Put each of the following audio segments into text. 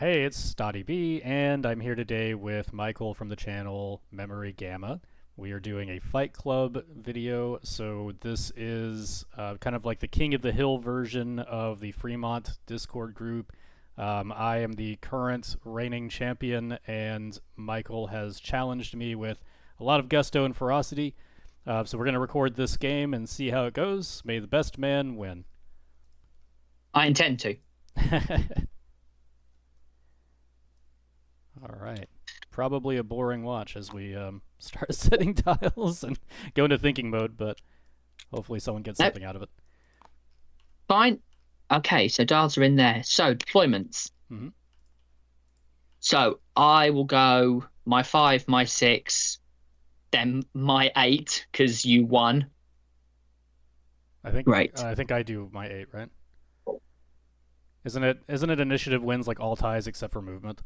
Hey, it's STAWtty B, and I'm here today with Michael from the channel Memory Gamma. We are doing a Fight Club video, so this is kind of like the King of the Hill version of the Fremont Discord group. I am the current reigning champion, and Michael has challenged me with a lot of gusto and ferocity. So we're going to record this game and see how it goes. May the best man win. I intend to. All right. Probably a boring watch as we start setting tiles and go into thinking mode, but hopefully someone gets Nope, something out of it. fine. Okay, so dials are in there. So deployments. Mm-hmm. So I will go my 5, my 6, then my 8, because you won. I think Great. I think I do my 8, right? Isn't it initiative wins like all ties except for movement?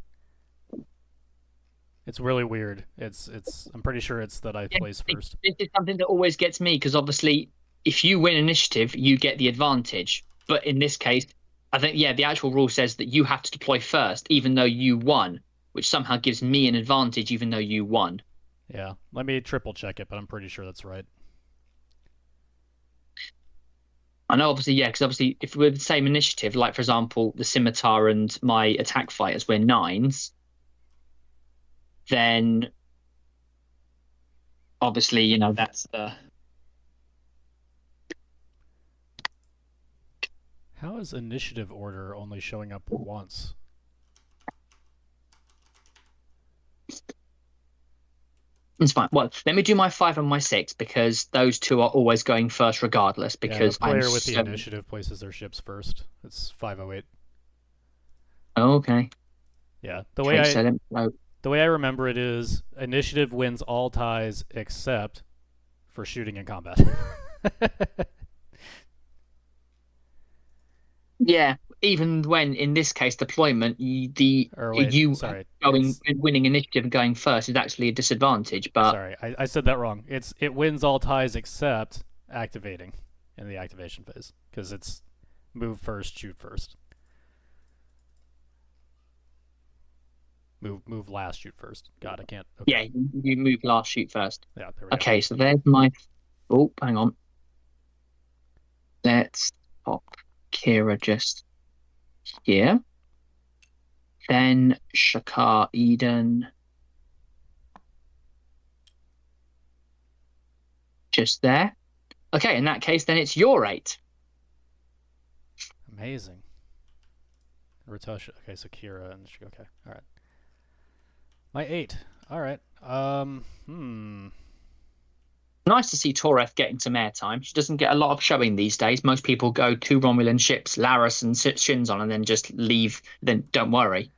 It's really weird. It's I'm pretty sure it's that I Yeah, place first. this is something that always gets me because obviously, if you win initiative, you get the advantage. But in this case, I think, yeah, the actual rule says that you have to deploy first, even though you won, which somehow gives me an advantage, even though you won. Yeah. Let me triple check it, but I'm pretty sure that's right. I know, obviously, yeah, because obviously, if we're the same initiative, like for example, the scimitar and my attack fighters, we're nines, then obviously, that's the. How is initiative order only showing up once? It's fine. Well, let me do my 5 and my 6 because those two are always going first, regardless. Yeah, the Because I'm player with the so initiative places their ships first. It's 508. okay. Yeah. Okay, so let me go. The way I remember it is initiative wins all ties except for shooting and combat. Yeah, even when in this case deployment, Or wait, you sorry. going winning initiative and going first is actually a disadvantage. But I said that wrong. It wins all ties except activating in the activation phase because it's move first, shoot first. Move last, shoot first. God, I can't. Okay. yeah, you move last, shoot first. Yeah, there we go. Okay, so there's my. Oh, hang on. Let's pop Kira just here. Then Shakar Eden just there. Okay, in that case, then it's your 8. Amazing. Ritosh. Okay, so Kira and okay. All right. My 8. All right. Nice to see Toref getting some airtime. She doesn't get a lot of showing these days. Most people go 2 Romulan ships, Laris and Shinzon, and then just leave. Then don't worry.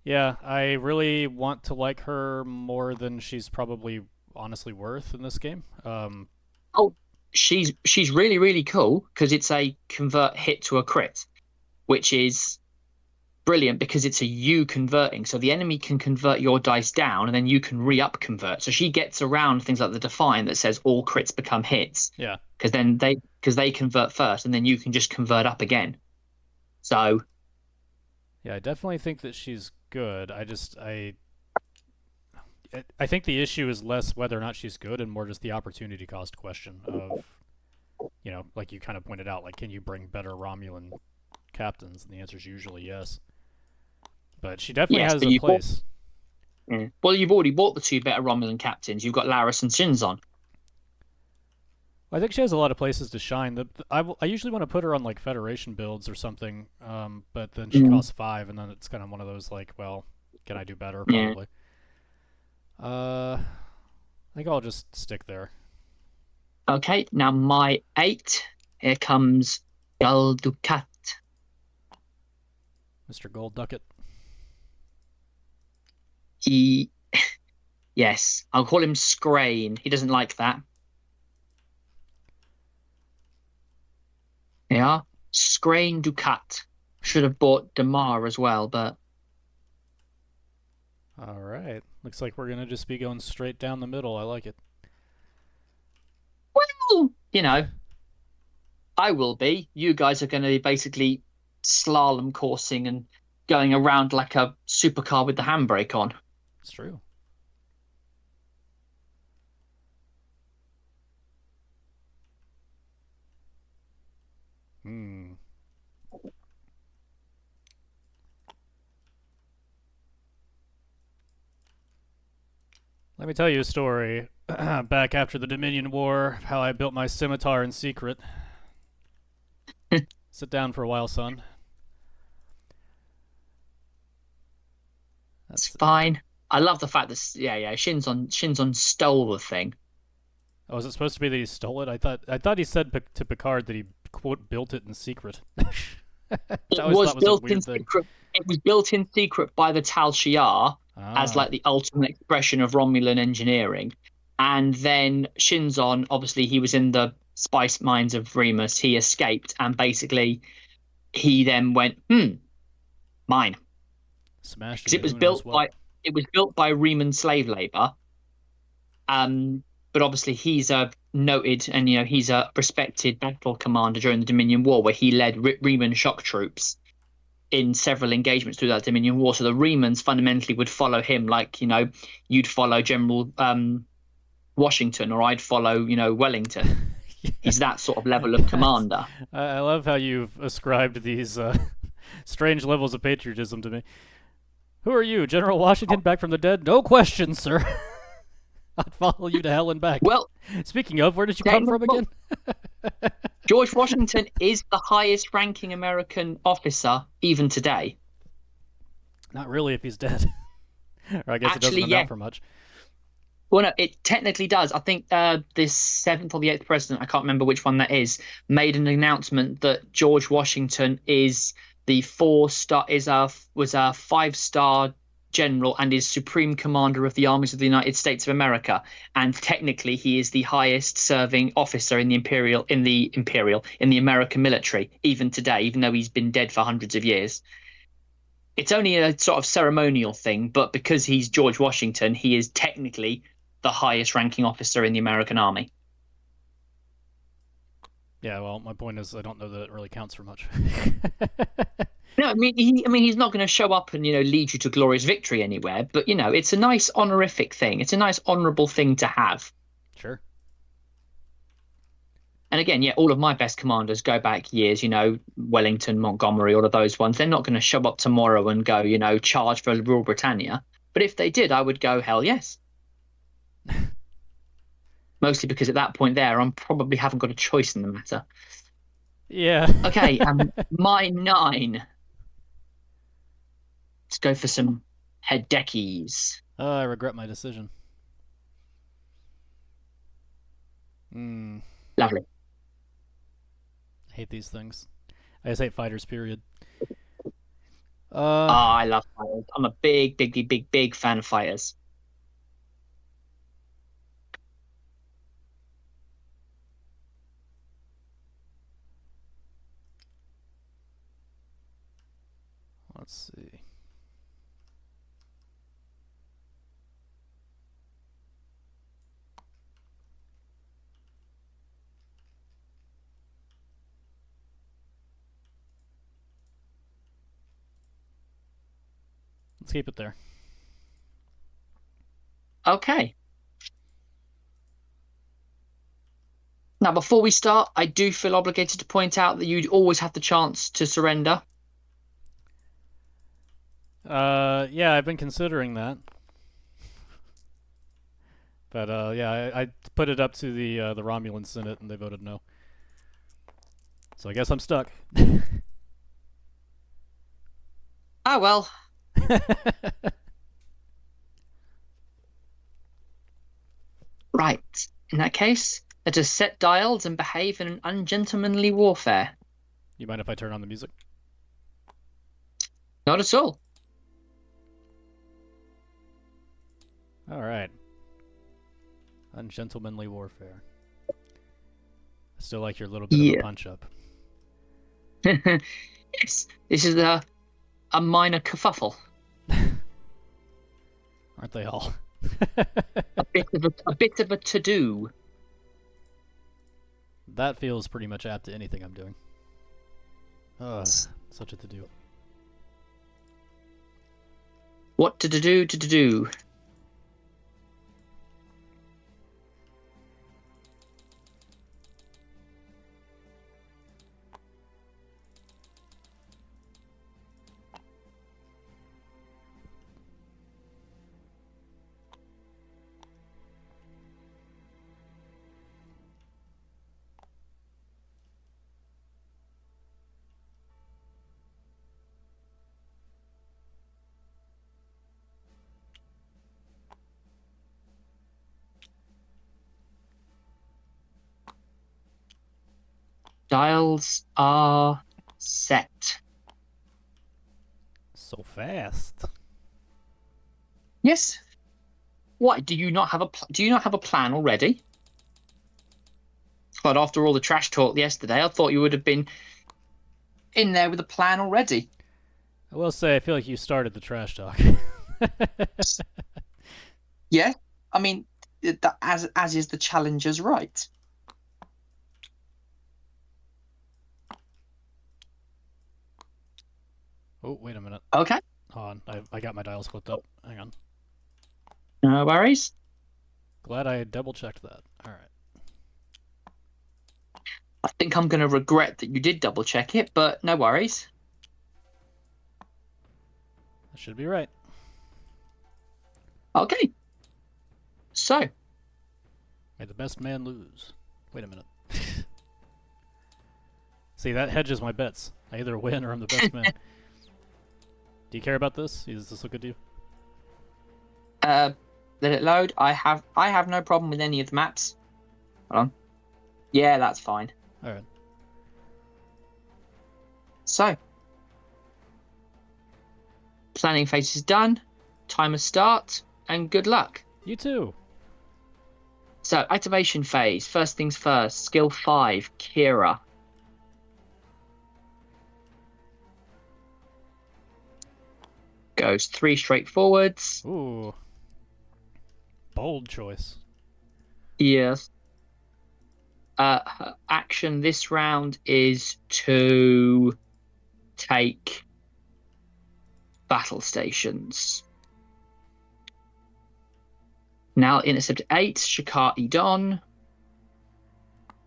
Yeah, I really want to like her more than she's probably honestly worth in this game. Oh, she's really cool because it's a convert hit to a crit, which is brilliant because it's a you converting. So the enemy can convert your dice down and then you can re-up convert. So she gets around things like the Define that says all crits become hits Yeah, because they convert first and then you can just convert up again. So yeah, I definitely think that she's good. I think the issue is less whether or not she's good and more just the opportunity cost question of, like you kind of pointed out, like can you bring better Romulan captains? And the answer is usually yes. But she definitely yes, has but a place. you've already bought the two better Romulan captains. You've got Laris and Shinzon. I think she has a lot of places to shine. I usually want to put her on like Federation builds or something, but then she Mm, costs 5, and then it's kind of one of those like, well, can I do better? yeah. Probably. I think I'll just stick there. Okay, now my 8. Here comes Galdukat. Mr. Gold Ducket. He, yes, I'll call him Scrain. He doesn't like that. Yeah, Scrain Ducat. Should have bought Damar as well, but All right. Looks like we're gonna just be going straight down the middle. I like it. well, I will be. You guys are going to be basically slalom coursing and going around like a supercar with the handbrake on. It's true. Hmm. Let me tell you a story. Back after the Dominion War, how I built my scimitar in secret. Sit down for a while, son. It's That's. fine. I love the fact that yeah, Shinzon stole the thing. Oh, was it supposed to be that he stole it? I thought he said to Picard that he quote built it in secret. Which I It always was thought was a built in weird thing. secret. It was built in secret by the Tal Shiar as Ah, like the ultimate expression of Romulan engineering. And then Shinzon, obviously, he was in the spice mines of Remus. He escaped, and basically, he then went, mine, smashed because into who knows what. it was built by Riemann slave labor. Um, but obviously, he's a noted and he's a respected battle commander during the Dominion War, where he led Riemann shock troops in several engagements through that Dominion War. So the Remans fundamentally would follow him, like you'd follow General Washington, or I'd follow Wellington. Yeah, He's that sort of level of that's. commander. I love how you've ascribed these strange levels of patriotism to me. Who are you, General Washington, back from the dead? No question, sir. I'd follow you to hell and back. Well, Speaking of, where did you come from well, again? George Washington is the highest ranking American officer even today. Not really, if he's dead. Or I guess it doesn't Actually, yeah. amount for much. Well, no, it technically does. I think this seventh or the eighth president, I can't remember which one that is, made an announcement that George Washington is the four-star was a five-star general and is supreme commander of the armies of the United States of America. And technically, he is the highest serving officer in the American military, even today, even though he's been dead for hundreds of years. It's only a sort of ceremonial thing, but because he's George Washington, he is technically the highest ranking officer in the American army. Yeah, well, my point is, I don't know that it really counts for much. No, I mean, he's not going to show up and lead you to glorious victory anywhere. But it's a nice honorific thing. It's a nice honourable thing to have. Sure. And again, yeah, all of my best commanders go back years. Wellington, Montgomery, all of those ones. They're not going to show up tomorrow and go, charge for Rule Britannia. But if they did, I would go, hell yes. Mostly because at that point there, I'm probably haven't got a choice in the matter. Yeah. Okay, my 9. Let's go for some head deckies. I regret my decision. Hmm. Lovely. I hate these things. I just hate fighters, period. Oh, I love fighters. I'm a big, big, big, big, big fan of fighters. Let's see. Let's keep it there. Okay. Now, before we start, I do feel obligated to point out that you'd always have the chance to surrender. Yeah, I've been considering that. But yeah, I put it up to the Romulan Senate, and they voted no. So I guess I'm stuck. Oh, well. Right. In that case, let us set dials and behave in an ungentlemanly warfare. You mind if I turn on the music? Not at all. All right. Ungentlemanly warfare. I still like your little bit of a Yeah. punch up. Yes, this is a minor kerfuffle. Aren't they all? A bit of a to-do. That feels pretty much apt to anything I'm doing. Ugh, such a to-do. What to do to do? Dials are set. So fast. Yes. What? Do you not have a plan already? But after all the trash talk yesterday, I thought you would have been in there with a plan already. I will say, I feel like you started the trash talk. Yeah. I mean, as is the challenger's right. Oh, wait a minute. Okay. Hold on. I got my dials flipped up. Hang on. No worries. Glad I double checked that. All right. I think I'm going to regret that you did double check it, but no worries. That should be right. Okay. So, May the best man lose. Wait a minute. See, that hedges my bets. I either win or I'm the best man. Do you care about this? Does this look good to you? let it load. I have no problem with any of the maps. Hold on. Yeah, that's fine. All right. So, planning phase is done. Timer start, and good luck. You too. So, activation phase. First things first. Skill 5, Kira. Goes 3 straight forwards. Ooh. Bold choice. Yes. Her action this round is to take battle stations. Now, intercept 8, Shakati Don.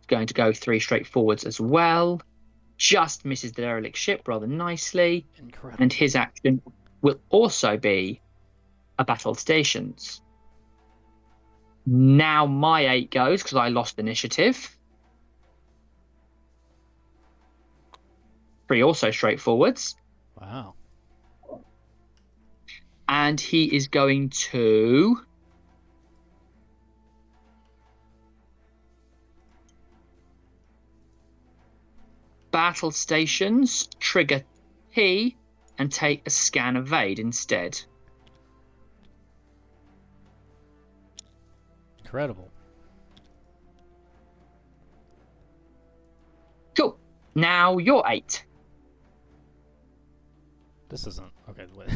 Going to go 3 straight forwards as well. Just misses the derelict ship rather nicely. Incredible. And his action will also be a battle stations. Now my 8 goes because I lost initiative. 3 also straight forwards. Wow. And he is going to battle stations, trigger T, and take a scan evade instead. Incredible. Cool. Now you're 8. This isn't... Okay, wait.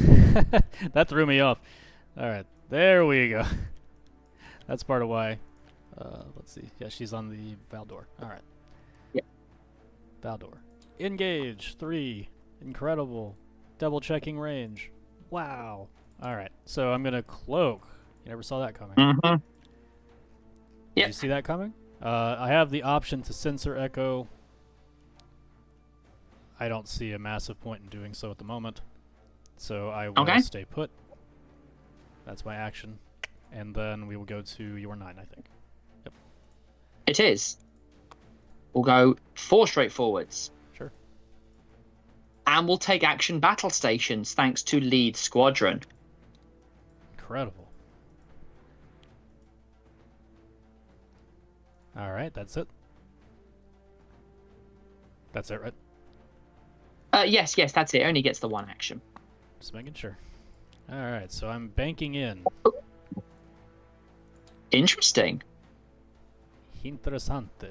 That threw me off. Alright, there we go. That's part of why. Let's see. Yeah, she's on the Valdor. Alright. Yeah. Valdor. Engage. 3. Incredible. Double checking range. Wow. Alright, so I'm gonna cloak. You never saw that coming. Mm-hmm. Did Yeah. you see that coming? I have the option to sensor echo. I don't see a massive point in doing so at the moment. So I will stay put. That's my action. And then we will go to your 9, I think. Yep. It is. We'll go 4 straight forwards. Sure. And we'll take action battle stations thanks to lead squadron. Incredible. Alright, that's it. That's it, right? Yes, that's it. Only gets the 1 action. Just making sure. Alright, so I'm banking in. Interesting. Interessante.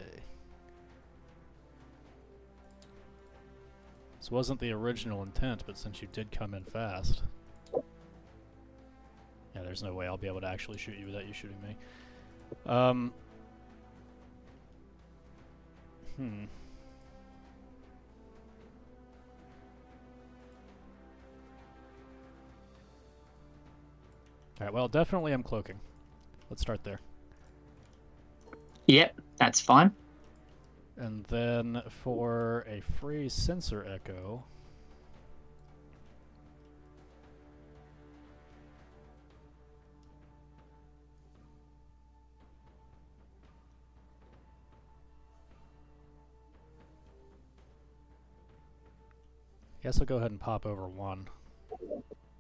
This wasn't the original intent, but since you did come in fast... Yeah, there's no way I'll be able to actually shoot you without you shooting me. Alright, well, definitely I'm cloaking. Let's start there. Yep, that's fine. And then for a free sensor echo... Guess I'll go ahead and pop over one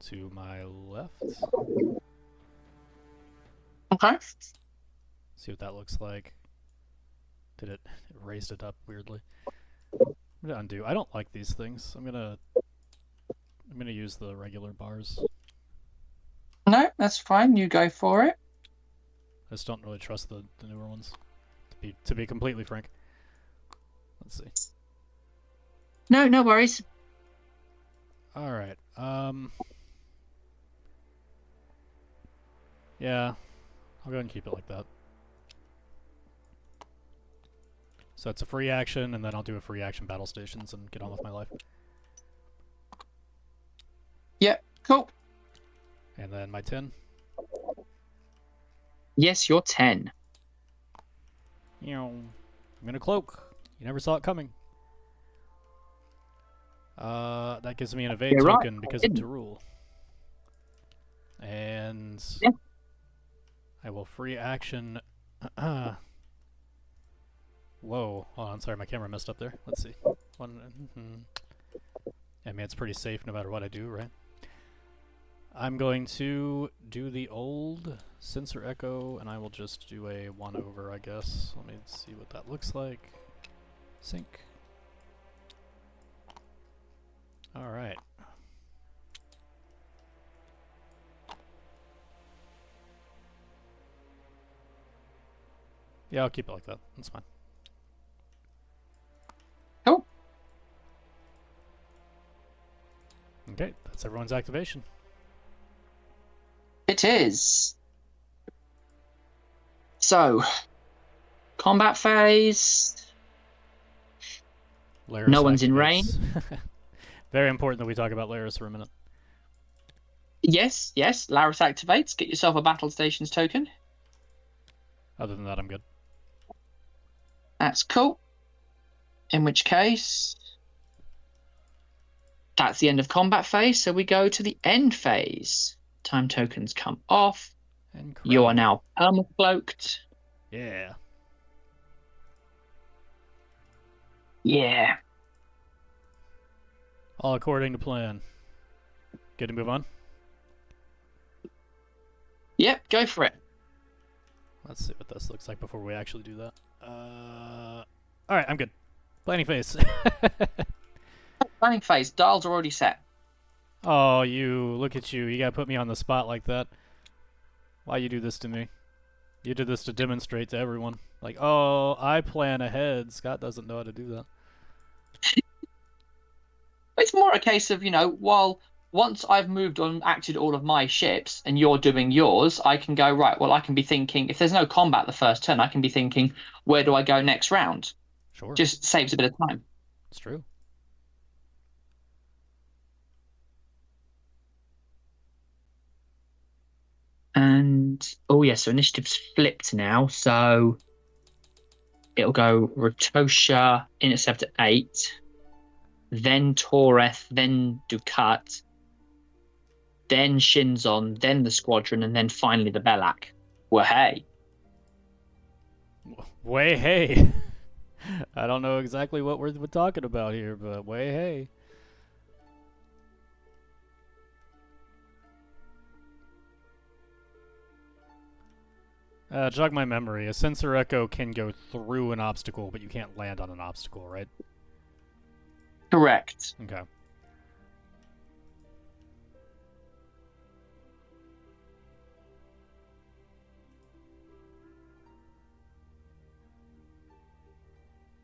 to my left. Okay. See what that looks like. Did it raised it up weirdly? I'm gonna undo. I don't like these things. I'm gonna use the regular bars. No, that's fine. You go for it. I just don't really trust the newer ones. To be completely frank. Let's see. No, no worries. All right. Yeah, I'll go ahead and keep it like that. So it's a free action, and then I'll do a free action battle stations and get on with my life. Yep, cool. And then my 10. Yes, you're 10. I'm gonna cloak. You never saw it coming. That gives me an evade token because of Tyrul. And yeah. I will free action. Whoa, hold on, sorry, my camera messed up there. Let's see. I mean, it's pretty safe no matter what I do, right? I'm going to do the old sensor echo, and I will just do a 1 over, I guess. Let me see what that looks like. Sync. Alright. Yeah, I'll keep it like that. That's fine. Cool. Okay, that's everyone's activation. It is. So, combat phase. Laris No one's in activates. range. Very important that we talk about Laris for a minute. Yes, yes. Laris activates. Get yourself a battle stations token. Other than that, I'm good. That's cool. In which case, that's the end of combat phase. So we go to the end phase. Time tokens come off. Incredible. You are now perma-cloaked. Yeah. Yeah. All according to plan. Good to move on? Yep, go for it. Let's see what this looks like before we actually do that. Alright, I'm good. Planning phase. Planning phase. Dials are already set. Oh, look at you. You gotta put me on the spot like that. Why you do this to me? You did this to demonstrate to everyone. Like, oh, I plan ahead. Scott doesn't know how to do that. It's more a case of, while once I've moved on, acted all of my ships, and you're doing yours, I can go, right, well, I can be thinking, if there's no combat the first turn, I can be thinking, where do I go next round? Sure. Just saves a bit of time. It's true. And, oh yeah, so initiative's flipped now, so it'll go Rotosha, Intercept at 8, then Toreth, then Ducat, then Shinzon, then the Squadron, and then finally the Belak. Well, hey. Way hey. I don't know exactly what we're talking about here, but way hey. Jog my memory. A sensor echo can go through an obstacle, but you can't land on an obstacle, right? Correct. Okay.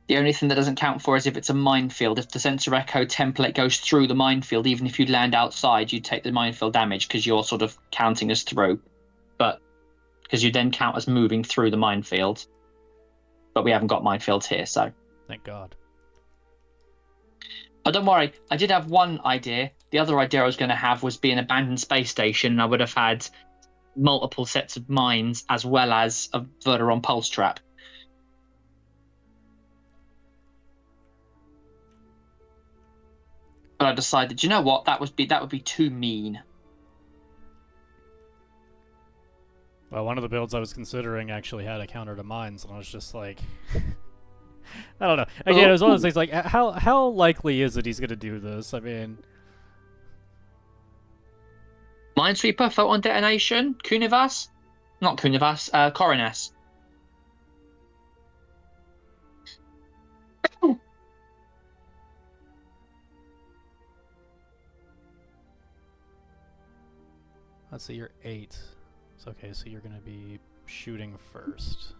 The only thing that doesn't count for is if it's a minefield. If the sensor echo template goes through the minefield, even if you land outside, you take the minefield damage because you're sort of counting as through. But because you then count as moving through the minefield. But we haven't got minefields here, so. Thank God. Oh, don't worry. I did have one idea. The other idea I was going to have was be an abandoned space station, and I would have had multiple sets of mines as well as a Verderon pulse trap. But I decided, you know what, that would be too mean. Well, one of the builds I was considering actually had a counter to mines, and I was just like, I don't know. Again, it was one of those things like, how likely is it he's gonna do this? I mean, Minesweeper, Photon Detonation, Kunivas? Not Kunivas, Coronas. let's see, you're 8. It's okay, so you're gonna be shooting first.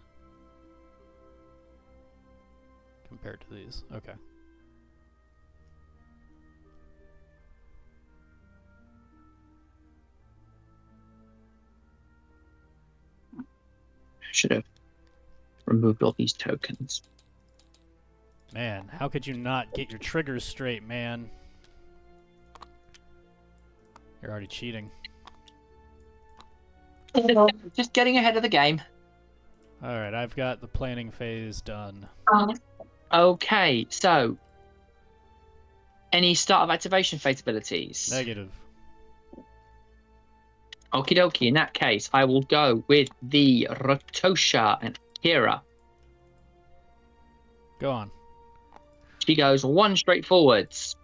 Compared to these. Okay. Should have removed all these tokens. Man, how could you not get your triggers straight, man? You're already cheating. Just getting ahead of the game. Alright, I've got the planning phase done. Okay, so any start of activation phase abilities? Negative. Okie dokie, in that case, I will go with the Rotosha and Kira. Go on. She goes 1 straight forwards.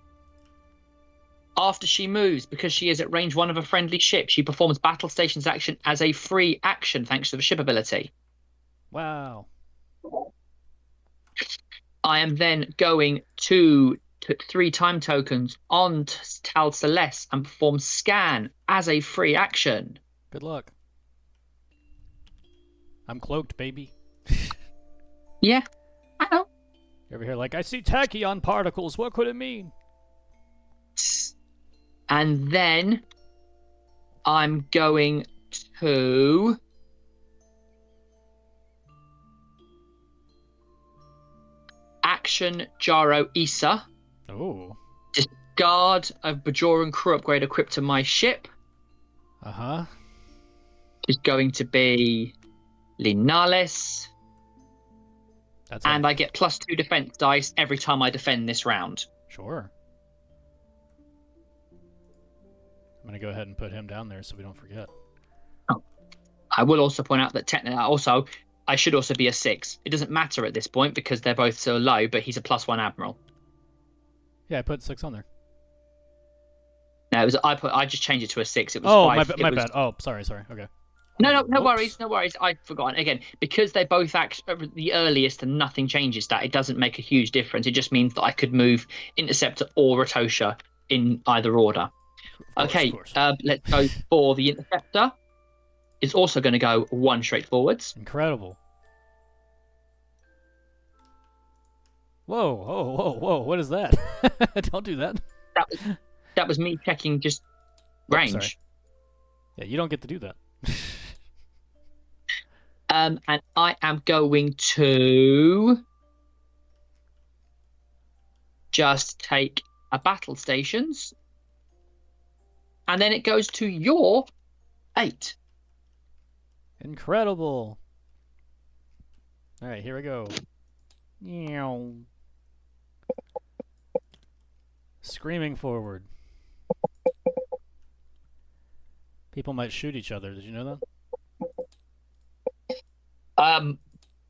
After she moves, because she is at range 1 of a friendly ship, she performs Battle Station's action as a free action thanks to the ship ability. Wow. I am then going to 3 time tokens on Tal Celeste and perform Scan as a free action. Good luck. I'm cloaked, baby. Yeah, I know. You're over here like, I see tachyon particles. What could it mean? And then I'm going to action Jaro Issa. Oh. Discard of Bajoran crew upgrade equipped to my ship. Uh-huh. Is going to be Linalis. And I get +2 defense dice every time I defend this round. Sure. I'm going to go ahead and put him down there so we don't forget. Oh. I will also point out that technically, I should also be a 6. It doesn't matter at this point because they're both so low, but he's a +1 admiral. Yeah, I put 6 on there. No, I just changed it to a 6. It was 5. My bad. Oh, sorry. Okay. No worries. I'd forgotten. Again, because they both act the earliest and nothing changes that, it doesn't make a huge difference. It just means that I could move Interceptor or Rotosha in either order. Okay, let's go for the Interceptor. It's also going to go 1 straight forwards. Incredible. Whoa. What is that? Don't do that. That was me checking just range. Sorry. Yeah, you don't get to do that. And I am going to just take a battle stations. And then it goes to your 8. Incredible. All right, here we go. Screaming forward. People might shoot each other. Did you know that? I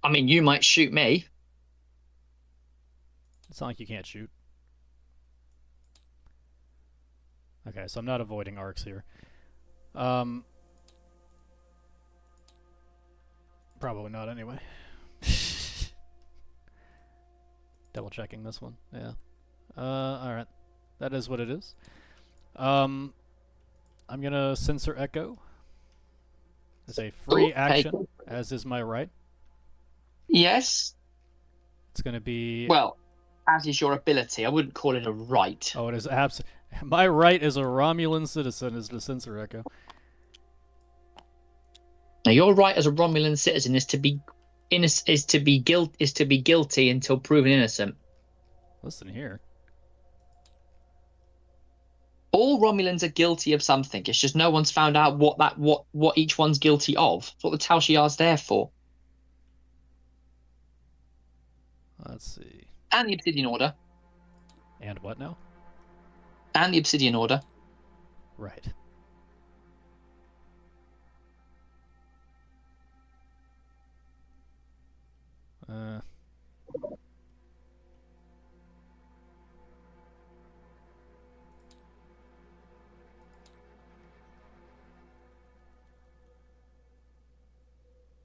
mean, you might shoot me. It's not like you can't shoot. Okay, so I'm not avoiding arcs here. Probably not anyway. Double checking this one. Yeah. Alright. That is what it is. I'm gonna censor Echo as a free action, as is my right. Yes. It's gonna be... Well, as is your ability. I wouldn't call it a right. Oh, it is my right as a Romulan citizen is to censor Echo. Now, your right as a Romulan citizen is to be guilty until proven innocent. Listen here. All Romulans are guilty of something. It's just no one's found out what each one's guilty of. That's what the Tal Shiar's there for. Let's see. And the Obsidian Order. And what now? And the Obsidian Order. Right.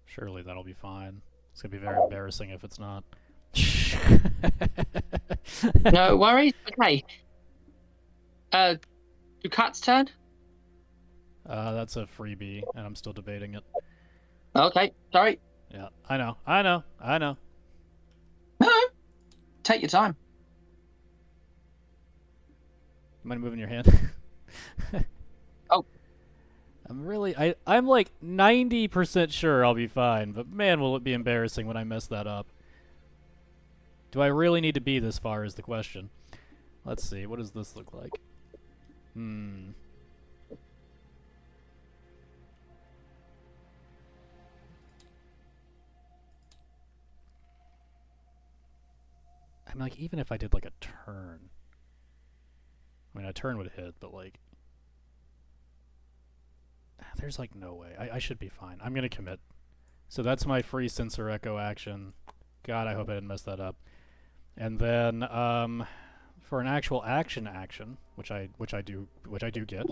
Surely that'll be fine. It's gonna be very embarrassing if it's not. No worries. Okay. Ducat's turn. That's a freebie, and I'm still debating it. Okay. Sorry. Yeah, I know. No. Take your time. Mind moving your hand? Oh. I'm like 90% sure I'll be fine, but man, will it be embarrassing when I mess that up. Do I really need to be this far is the question. Let's see, what does this look like? I'm like, even if I did like a turn. I mean, a turn would hit, but like... There's like no way. I should be fine. I'm gonna commit. So that's my free Sensor Echo action. God, I hope I didn't mess that up. And then for an actual action, which I do get.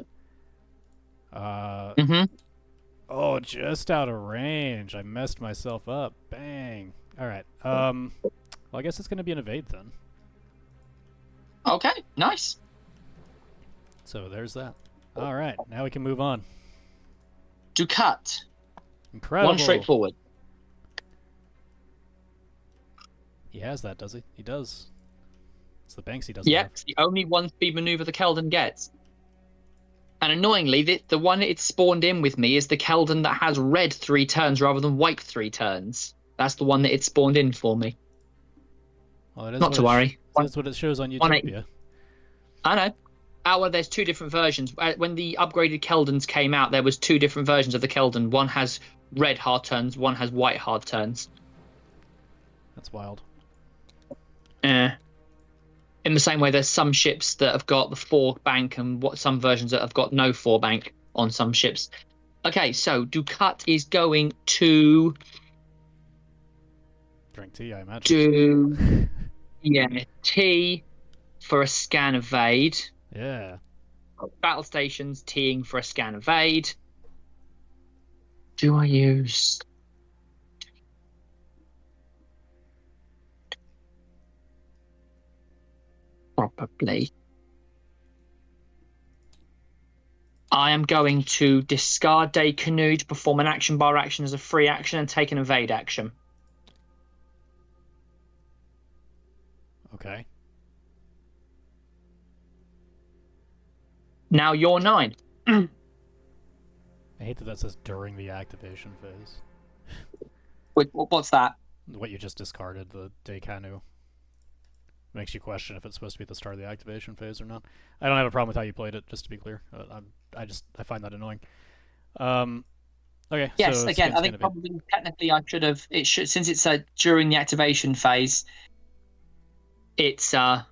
Oh, just out of range. I messed myself up. Bang. All right. Well, I guess it's gonna be an evade then. Okay. Nice. So there's that. All right. Now we can move on. Ducat. Incredible. One straightforward. He has that, does he? He does. It's the Banks he doesn't Yeah, have. it's the only one speed maneuver the Keldon gets. And annoyingly, the one it's spawned in with me is the Keldon that has red 3 turns rather than white 3 turns. That's the one that it spawned in for me. Well, it is Not to worry. That's what it shows on Utopia. I know. There's 2 different versions. When the upgraded Keldons came out, there was 2 different versions of the Keldon. One has red hard turns, one has white hard turns. That's wild. In the same way, there's some ships that have got the 4 bank and some versions that have got no 4 bank on some ships. Okay, so Ducat is going to drink tea, I imagine. do tea for a scan evade. Yeah. Battle stations, teeing for a scan evade. Do I use... Probably. I am going to discard Day Canoe to perform an action bar action as a free action and take an evade action. Okay. Now you're 9. I hate that says during the activation phase. What's that? What you just discarded, the Daikanu. Makes you question if it's supposed to be at the start of the activation phase or not. I don't have a problem with how you played it, just to be clear. I find that annoying. Okay. Yes, so again, I think probably technically I should have. It should, since it's during the activation phase. It's yeah.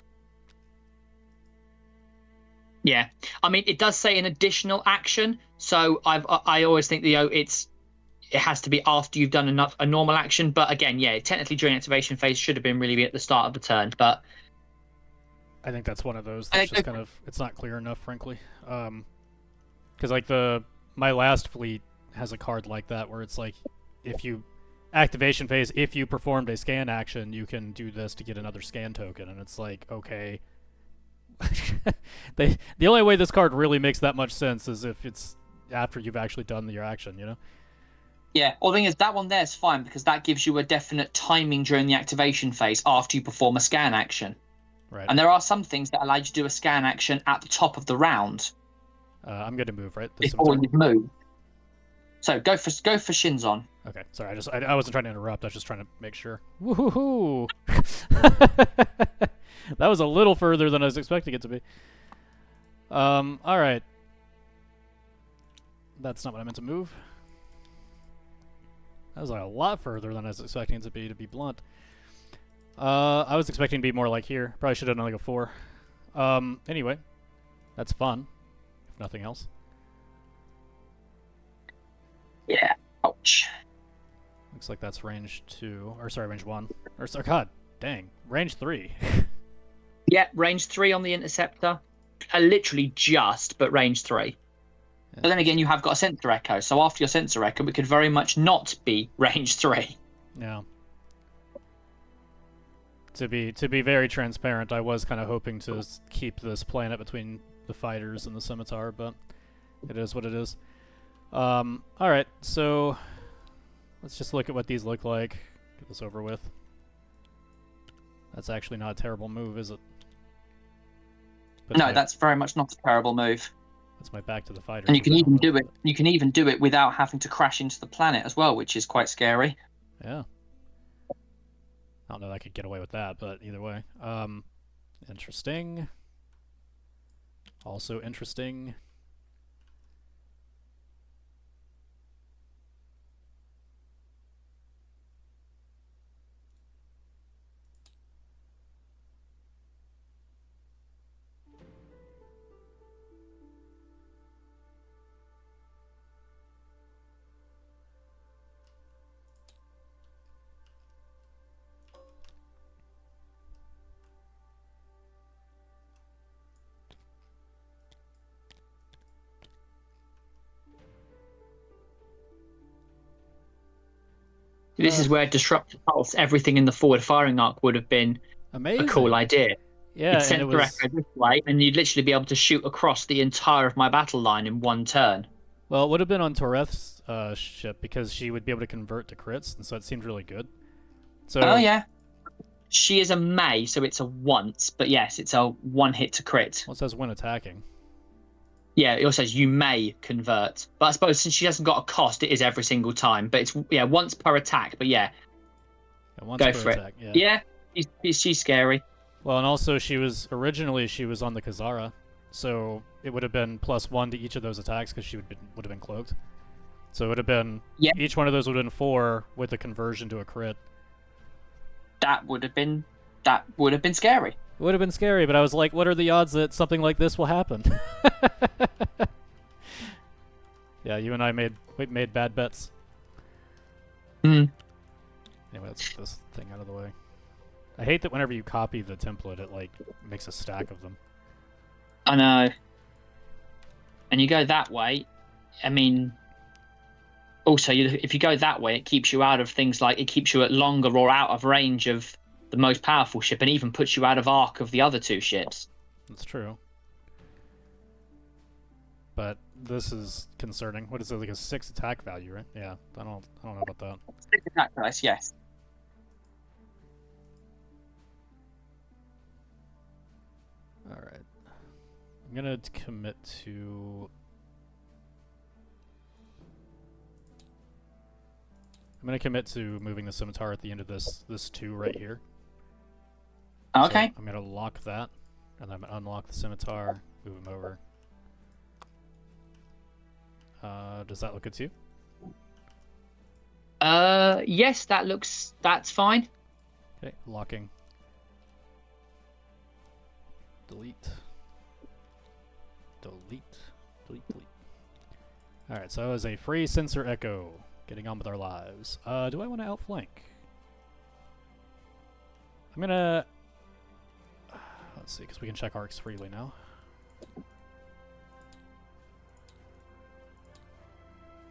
I mean, it does say an additional action, so I always think it has to be after you've done a normal action. But again, yeah, technically during activation phase should have been really at the start of the turn. But I think that's one of those that's just kind of, it's not clear enough, frankly. Because like my last fleet has a card like that where it's like, if you activation phase, if you performed a scan action, you can do this to get another scan token, and it's like, okay. The only way this card really makes that much sense is if it's after you've actually done your action, you know? Yeah, well, the thing is, that one there is fine because that gives you a definite timing during the activation phase after you perform a scan action. Right. And there are some things that allow you to do a scan action at the top of the round. I'm going to move, right? Before you move. So go for Shinzon. Okay, sorry, I wasn't trying to interrupt. I was just trying to make sure. Woohoo! That was a little further than I was expecting it to be. All right. That's not what I meant to move. That was like a lot further than I was expecting it to be blunt. I was expecting to be more like here. Probably should have done like a 4. Anyway, that's fun, if nothing else. Yeah. Ouch. Looks like that's range 2, or sorry, range 1. Or sorry, God, dang, range 3. Yeah, range 3 on the interceptor. Literally just, but range 3. But then again, you have got a sensor echo. So after your sensor echo, it could very much not be range 3. Yeah. To be very transparent, I was kind of hoping to keep this planet between the fighters and the scimitar, but it is what it is. All right, so let's just look at what these look like. Get this over with. That's actually not a terrible move, is it? No, that's very much not a terrible move. That's my back to the fighters. And you can even do it. You can even do it without having to crash into the planet as well, which is quite scary. Yeah. I don't know that I could get away with that, but either way. Interesting. Also interesting. This is where disruptive pulse, everything in the forward firing arc would have been amazing. A cool idea. Yeah, you'd send the echo this way, and you'd literally be able to shoot across the entire of my battle line in one turn. Well, it would have been on Toreth's ship because she would be able to convert to crits, and so it seemed really good. So. Oh yeah. She is a May, so it's a once, but yes, it's a one hit to crit. Well, it says when attacking. Yeah, it also says you may convert. But I suppose since she hasn't got a cost, it is every single time. But it's, yeah, once per attack. But yeah, once go per for attack. it. Yeah, she's scary. Well, and also she was on the Kazara, so it would have been +1 to each of those attacks because she would have been cloaked. So it would have been each one of those would have been 4 with a conversion to a crit. That would have been scary. It would have been scary, but I was like, what are the odds that something like this will happen? Yeah, you and I made bad bets. Anyway, let's get this thing out of the way. I hate that whenever you copy the template, it like makes a stack of them. I know. And you go that way, I mean, also if you go that way, it keeps you out of things like, it keeps you at longer or out of range of the most powerful ship, and even puts you out of arc of the other 2 ships. That's true. But this is concerning. What is it, like a 6 attack value, right? Yeah, I don't know about that. 6 attack dice, yes. All right. I'm gonna commit to. I'm gonna commit to moving the scimitar at the end of this 2 right here. Okay. So I'm gonna lock that, and I'm gonna unlock the scimitar, move him over. Does that look good to you? Yes, that's fine. Okay, locking. Delete. Alright, so that was a free sensor echo. Getting on with our lives. Do I want to outflank? I'm gonna... Let's see, because we can check arcs freely now.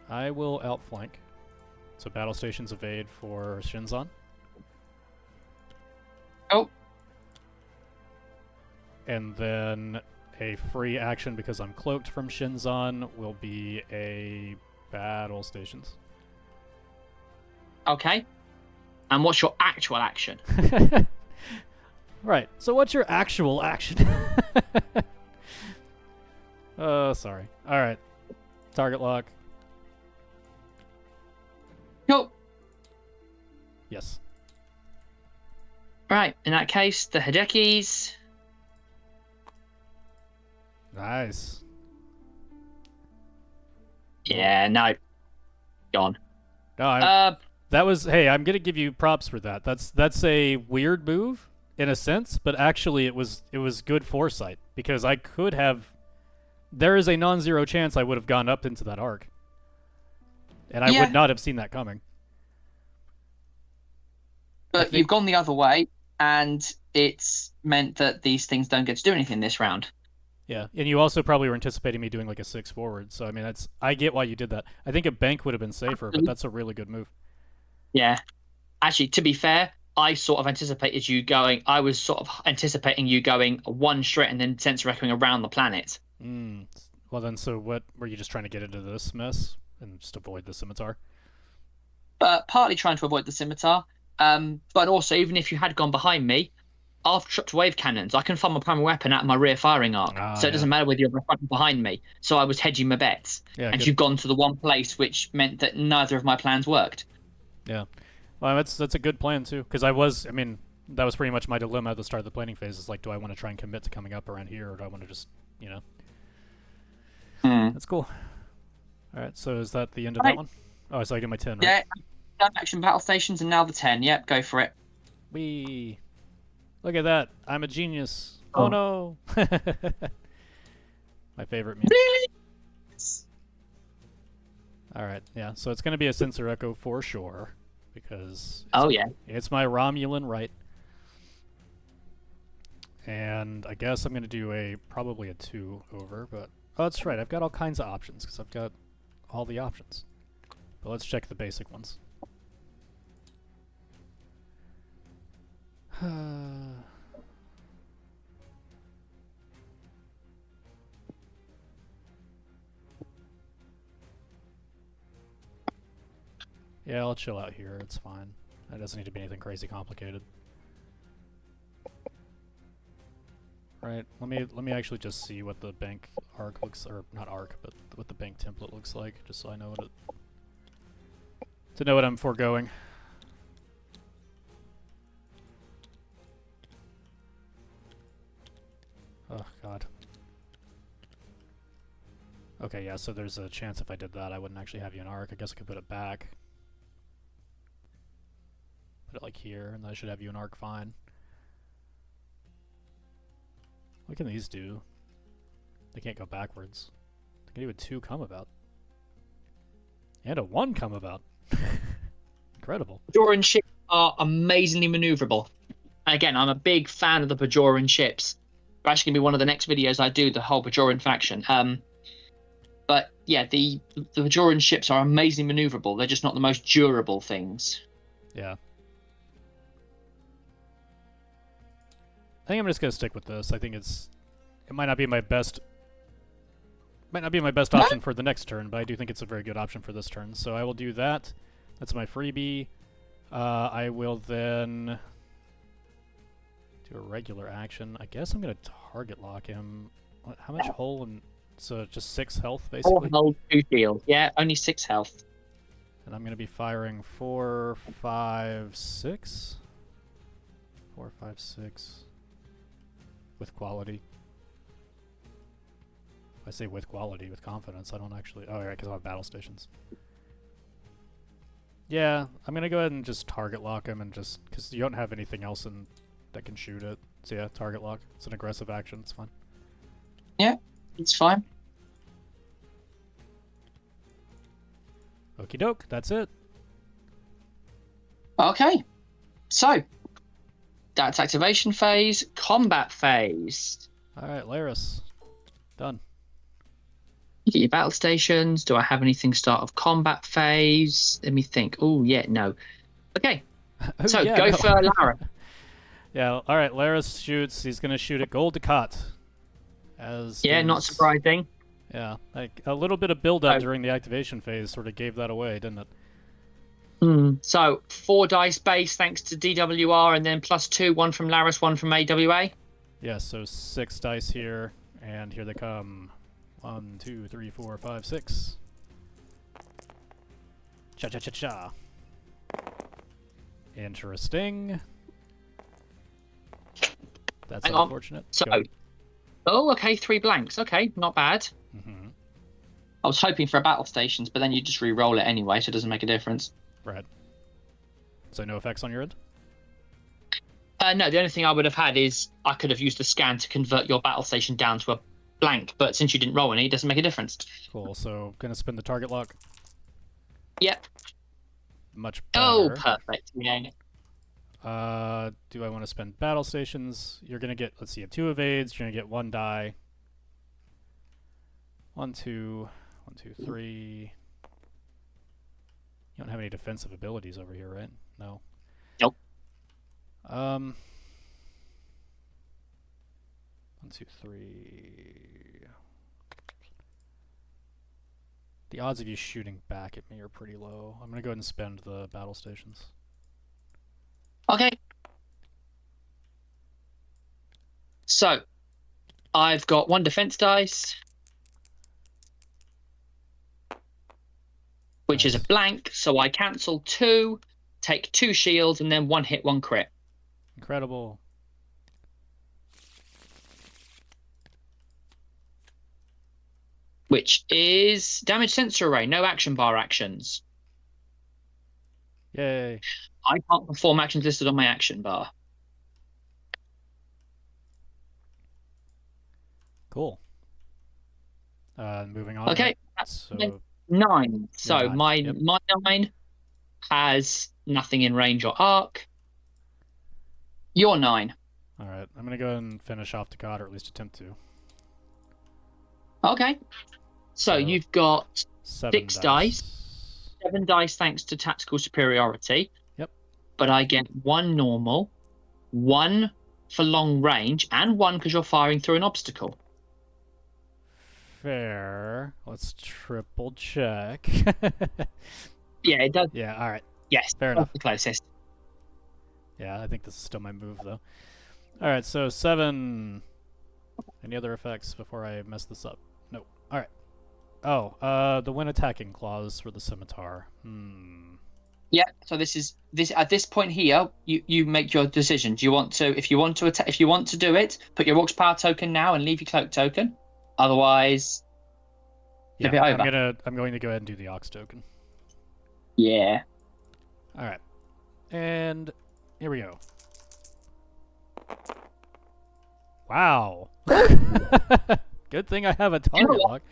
I will outflank. So battle stations evade for Shinzon. Oh. And then a free action because I'm cloaked from Shinzon will be a battle stations. Okay. And what's your actual action? Right. So what's your actual action? Sorry. All right. Target lock. Cool. Yes. Right. In that case, the Hidekis. Nice. Well, Yeah, no, gone. no, I'm. Uh, That was. Hey, I'm gonna give you props for that. That's a weird move in a sense, but actually it was good foresight because I could have. There is a non-zero chance I would have gone up into that arc, and I would yeah, not have seen that coming. I but you've think. gone the other way, and it's meant that these things don't get to do anything this round. Yeah, and you also probably were anticipating me doing like a six forward. So I mean, that's I get why you did that. I think a bank would have been safer, but that's a really good move. Yeah. Actually, to be fair, I sort of anticipated you going. I was sort of anticipating you going one straight and then sensor echoing around the planet. Mm. Well then, so what were you just trying to get into this mess and just avoid the scimitar? But partly trying to avoid the scimitar. But also, even if you had gone behind me, after tripped wave cannons, I can fire my primary weapon out of my rear firing arc. Ah, So it yeah, doesn't matter whether you're front or behind me. So I was hedging my bets. yeah, And good. you've gone to the one place which meant that neither of my plans worked. Yeah, well, that's a good plan too. Because I was, I mean, that was pretty much my dilemma at the start of the planning phase. Is like, do I want to try and commit to coming up around here, or do I want to just, you know? Hmm. That's cool. All right, so is that the end of that Right. one? Oh, so I do my 10, right? Yeah. Done action battle stations and now the 10. Yep, go for it. Wee. Look at that. I'm a genius. Oh Oh. no. My favorite meme. Really? All right, yeah. So it's gonna be a sensor echo for sure, because Oh, yeah. it's my Romulan right, and I guess I'm gonna do a probably a 2 over, but oh, that's right. I've got all kinds of options because I've got all the options. But let's check the basic ones. Yeah, I'll chill out here. It's fine. It doesn't need to be anything crazy complicated. Right. Let me actually just see what the bank arc looks, or not arc, but what the bank template looks like, just so I know what it to know what I'm foregoing. Oh God. Okay, yeah. So there's a chance if I did that, I wouldn't actually have you in arc. I guess I could put it back. Put it like here, and then I should have you in arc fine. What can these do? They can't go backwards. They can do a 2 come about. And a 1 come about. Incredible. Bajoran ships are amazingly maneuverable. And again, I'm a big fan of the Bajoran ships. They're actually going to be one of the next videos I do, the whole Bajoran faction. But yeah, the Bajoran ships are amazingly maneuverable. They're just not the most durable things. Yeah. I think I'm just gonna stick with this. I think it might not be my best No? option for the next turn, but I do think it's a very good option for this turn. So I will do that. That's my freebie. I will then do a regular action. I guess I'm gonna target lock him. How much hull and so just 6 health Four basically. hull, two shield. Yeah, only 6 health. And I'm gonna be firing 4, 5, 6. 4, 5, 6. With quality. I say with quality, with confidence. I don't actually. Oh, yeah, because I have battle stations. Yeah, I'm gonna go ahead and just target lock him, and just because you don't have anything else in that can shoot it. So yeah, target lock. It's an aggressive action. It's fine. Yeah, it's fine. Okie doke. That's it. Okay, so that's activation phase, combat phase. All right, Laris. Done. You get your battle stations. Do I have anything start of combat phase? Let me think. Oh, yeah, no. Okay, Oh, so yeah, go no. for Lara. Yeah. All right, Laris shoots. He's gonna shoot at Gold Ducat. As Yeah, not is- surprising. Yeah, like a little bit of build up Oh. during the activation phase sort of gave that away, didn't it? So 4 dice base thanks to DWR, and then +2, one from Laris, one from AWA. Yeah, so 6 dice here, and here they come. 1, 2, 3, 4, 5, 6. Cha cha cha cha. Interesting. That's Hang on. unfortunate. So Go. Oh, okay, 3 blanks. Okay, not bad. Mm-hmm. I was hoping for a battle stations, but then you just re-roll it anyway, so it doesn't make a difference. Right. So no effects on your end? No, the only thing I would have had is I could have used the scan to convert your battle station down to a blank, but since you didn't roll any, it doesn't make a difference. Cool. So gonna spin the target lock. Yep. Much Oh, better. perfect. Yeah. Do I want to spend battle stations? You're gonna get, let's see, you have 2 evades. You're gonna get 1 die. 1, 2, 1, 2, 3. You don't have any defensive abilities over here, right? No. Nope. 1, 2, 3. The odds of you shooting back at me are pretty low. I'm gonna go ahead and spend the battle stations. Okay. So I've got 1 defense dice, which is a Nice. blank. So I cancel 2, take 2 shields, and then 1 hit, 1 crit. Incredible. Which is damage sensor array, no action bar actions. Yay. I can't perform actions listed on my action bar. Cool. Moving on, Okay, right? that's So 9. you're So 9. my Yep. my 9 has nothing in range or arc. You're 9. All right. I'm gonna go ahead and finish off the god, or at least attempt to. Okay. So So you've got 7 6 dice, dice. 7 dice thanks to tactical superiority. Yep. But I get 1 normal, 1 for long range, and 1 because you're firing through an obstacle. Fair. Let's triple check. Yeah, it does. Yeah. All right. Yes, Fair that's enough. the closest. Yeah, I think this is still my move though. All right. So 7. Any other effects before I mess this up? No. All right. Oh, the when attacking clause for the scimitar. Yeah, so this is this at this point here, you make your decision. Do you want to, if you want to attack, if you want to do it, put your Rock's power token now and leave your cloak token. Otherwise, Yeah, flip it over. I'm going to go ahead and do the ox token. Yeah. All right. And here we go. Wow. Good thing I have a target lock.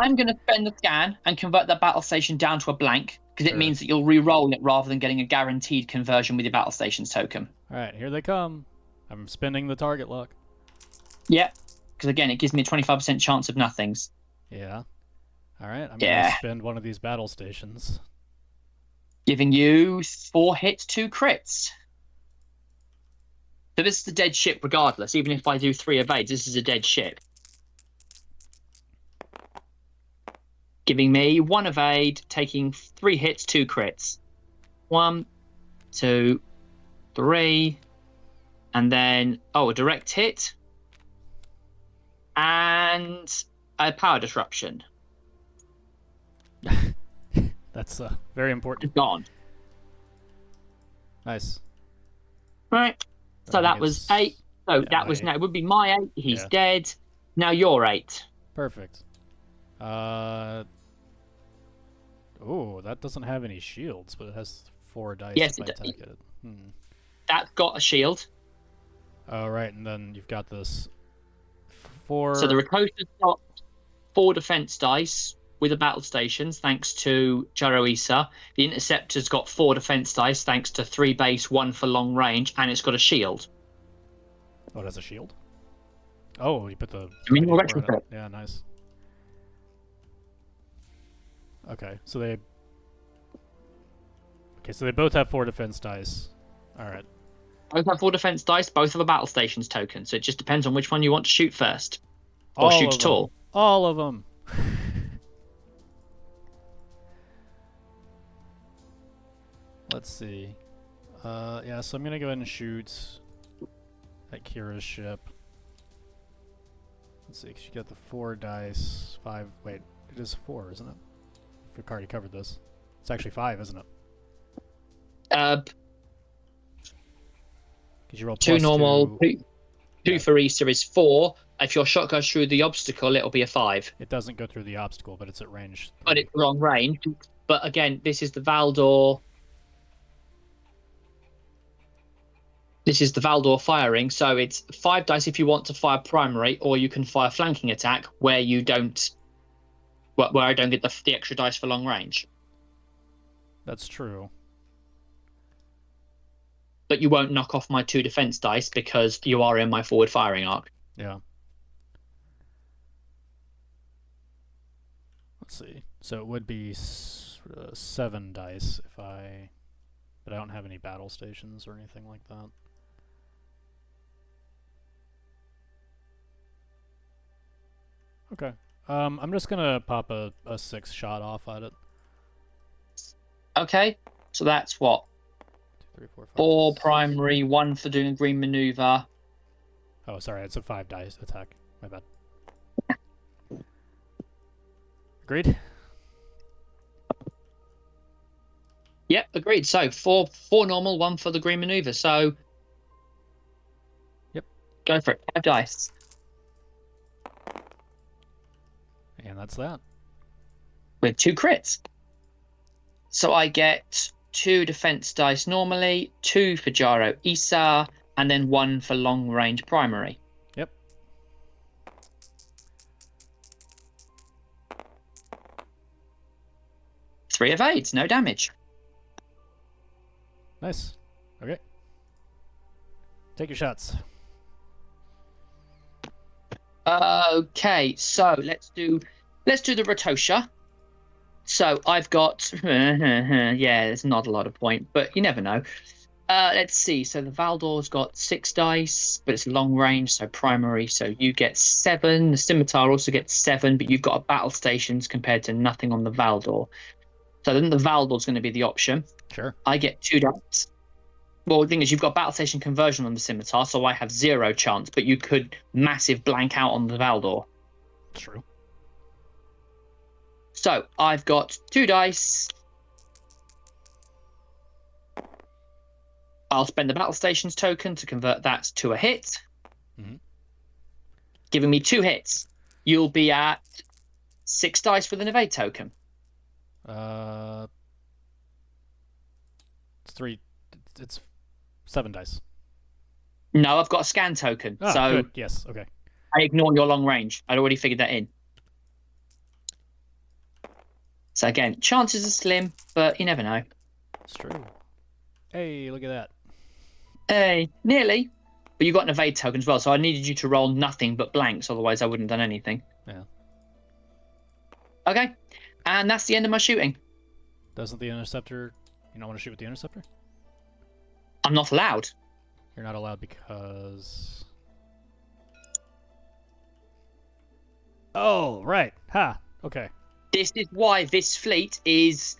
I'm going to spend the scan and convert the battle station down to a blank because Sure. it means that you'll re-roll it rather than getting a guaranteed conversion with your battle station's token. All right, here they come. I'm spinning the target lock. Yeah, because again, it gives me a 25% chance of nothings. Yeah. All right, I'm Yeah. going to spend one of these battle stations. Giving you 4 hits, 2 crits. So this is a dead ship regardless. Even if I do 3 evades, this is a dead ship. Giving me 1 evade, taking 3 hits, 2 crits. 1, 2, 3, and then, oh, a direct hit. And a power disruption. That's very important. Gone. Nice. Right. So that was 8. So yeah, that was 8. now. It would be my 8. He's Yeah. dead. Now you're 8. Perfect. Oh, that doesn't have any shields, but it has 4 dice Yes, if I attack it. That's got a shield. Oh, right, and then you've got this 4. So the Rakosa's got 4 defense dice with the battle stations, thanks to Jaroisa. The Interceptor's got 4 defense dice, thanks to 3 base, 1 for long range, and it's got a shield. Oh, it has a shield? Oh, you put the... Your ID4 in retrofit. it. Yeah, nice. Okay, so they... Okay, so they both have 4 defense dice. Alright. Both have 4 defense dice, both have a battle stations token, so it just depends on which one you want to shoot first. Or shoot at all. All of them! Let's see. Yeah, so I'm gonna go ahead and shoot at Kira's ship. Let's see, 'cause you got the 4 dice, 5... Wait, it is 4, isn't it? We've already covered this. It's actually 5, isn't it? Because you roll 2 normal, 2 yeah. for Easter is 4, If your shot goes through the obstacle, it'll be a 5. It doesn't go through the obstacle, but it's at range But 3. it's wrong range. But again, this is the Valdor. This is the Valdor firing, so it's 5 dice if you want to fire primary, or you can fire flanking attack where you don't, where I don't get the extra dice for long range. That's true. But you won't knock off my 2 defense dice because you are in my forward firing arc. Yeah. Let's see. So it would be 7 dice if I... But I don't have any battle stations or anything like that. Okay. I'm just gonna pop a 6 shot off at it. Okay, so that's what? 2, 3, 4, 5. 4 primary, 1 for doing a green maneuver. Oh, sorry, it's a 5 dice attack. My bad. Agreed? Yep, agreed. So 4 normal, 1 for the green maneuver. So yep, go for it. 5 dice. And that's that. With 2 crits. So I get 2 defense dice normally, 2 for Jaro Isa, and then 1 for long range primary. Yep. Three evades, no damage. Nice. Okay. Take your shots. Okay, so let's do the Rotosha. So I've got yeah, there's not a lot of point, but you never know. Let's see. So the Valdor's got 6 dice, but it's long range, so primary. So you get 7. The Scimitar also gets 7, but you've got a battle stations compared to nothing on the Valdor. So then the Valdor's going to be the option. Sure. I get 2 dice. Well, the thing is, you've got battle station conversion on the Scimitar, so I have 0 chance, but you could massive blank out on the Valdor. True. So I've got 2 dice. I'll spend the battle stations token to convert that to a hit. Mm-hmm. Giving me 2 hits. You'll be at 6 dice with an evade token. It's 3. It's 7 dice. No, I've got a scan token. Ah, so good. Yes. Okay. I ignore your long range. I'd already figured that in. So again, chances are slim, but you never know. It's true. Hey, look at that. Hey, nearly. But you got an evade token as well, so I needed you to roll nothing but blanks, otherwise I wouldn't have done anything. Yeah. Okay, and that's the end of my shooting. Doesn't the interceptor... You don't want to shoot with the interceptor? I'm not allowed. You're not allowed because... Oh, right. Ha. Okay. This is why this fleet is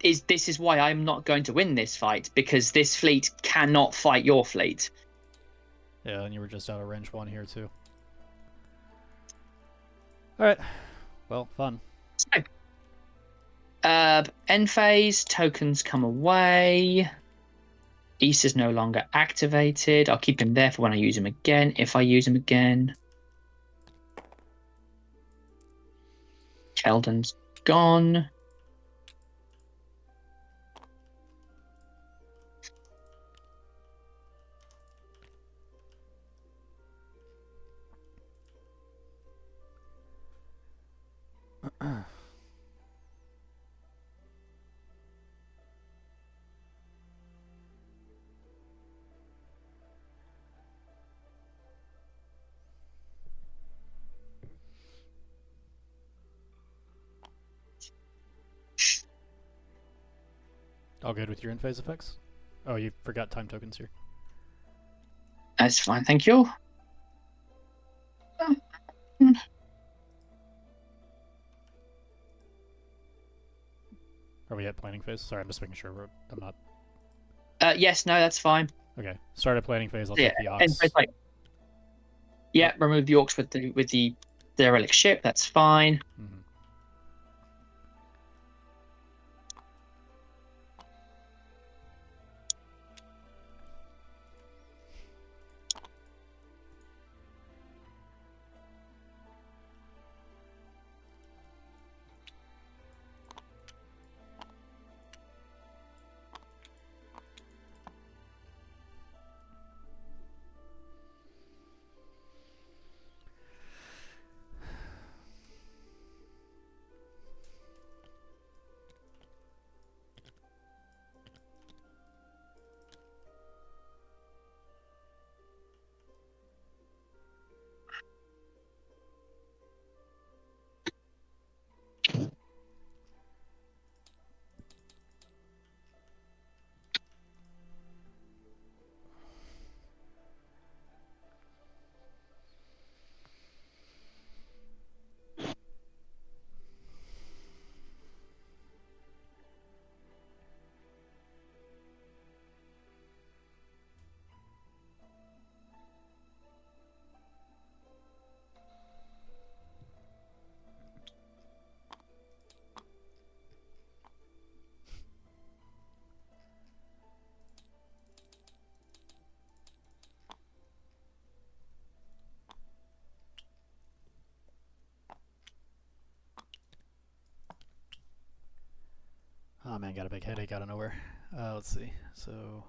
this is why I'm not going to win this fight, because this fleet cannot fight your fleet. Yeah, and you were just out of range 1 here, too. Alright. Well, fun. So, end phase, tokens come away. East is no longer activated. I'll keep him there for when I use him again, if I use him again. Keldon's gone. All good with your in-phase effects? Oh, you forgot time tokens here. That's fine, thank you. Are we at planning phase? Sorry, I'm just making sure I'm not... Yes, no, that's fine. Okay, start at planning phase, I'll Yeah, take the end ox. phase, like, yeah, remove the orcs with the derelict ship, that's fine. Mm-hmm. Oh man, got a big headache out of nowhere. Let's see. So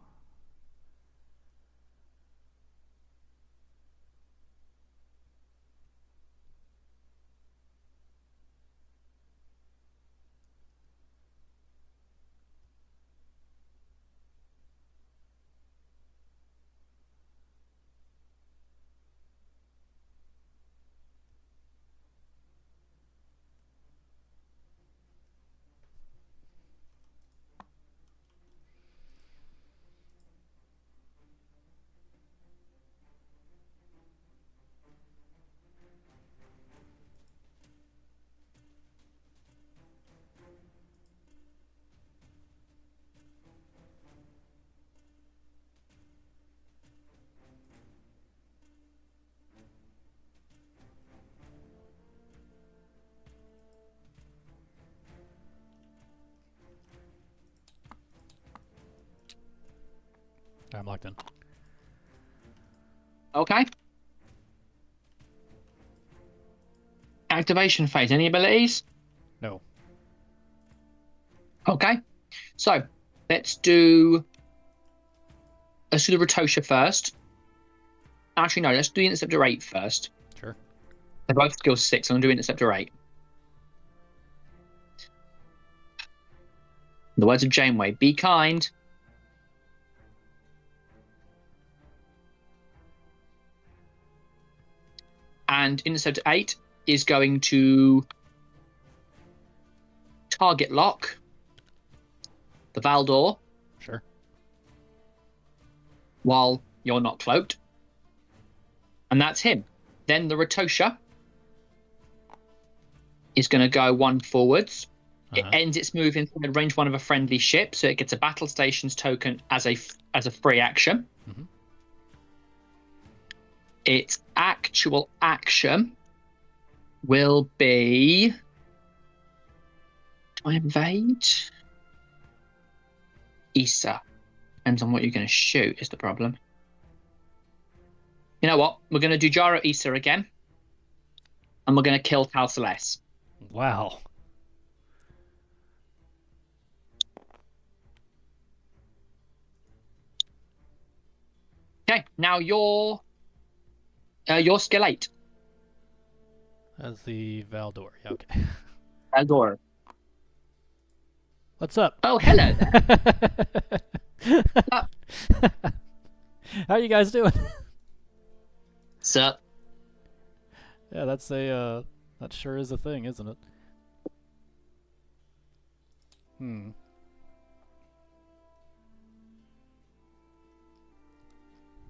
I'm locked in. Okay. Activation phase. Any abilities? No. Okay. So let's do the Rotosha first. Actually, no, let's do Interceptor 8 first. Sure. They're both skill 6. I'm going to do Interceptor 8. The words of Janeway, be kind. And Interceptor 8 is going to target lock the Valdor. Sure. While you're not cloaked. And that's him. Then the Rotosha is going to go 1 forwards. It ends its move inside range 1 of a friendly ship, so it gets a battle stations token as a free action. Mm-hmm. Its actual action will be... Do I invade? Issa. Depends on what you're going to shoot is the problem. You know what? We're going to do Jaro Issa again. And we're going to kill Tal Celeste. Wow. Okay, now your skill 8. That's the Valdor. Yeah, okay. Valdor. What's up? Oh, hello there. How you guys doing? Sup? Yeah, that's a that sure is a thing, isn't it?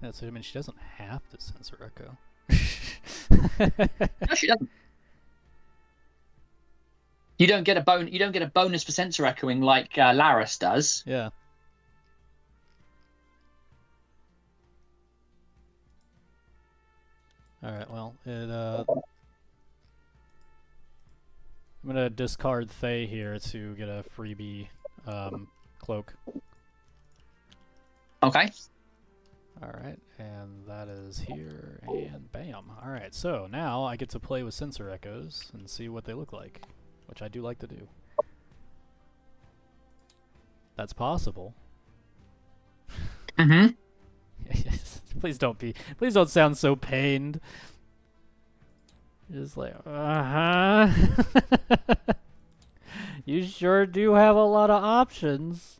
Yeah, so I mean, she doesn't have to censor Echo. No, she doesn't. You don't get a bonus for sensor echoing like Laris does. Yeah. All right. Well, I'm gonna discard Thay here to get a freebie cloak. Okay. Alright, and that is here, and bam. Alright, so now I get to play with sensor echoes and see what they look like, which I do like to do. That's possible. Mm-hmm. Please don't sound so pained. Just like, uh-huh. You sure do have a lot of options.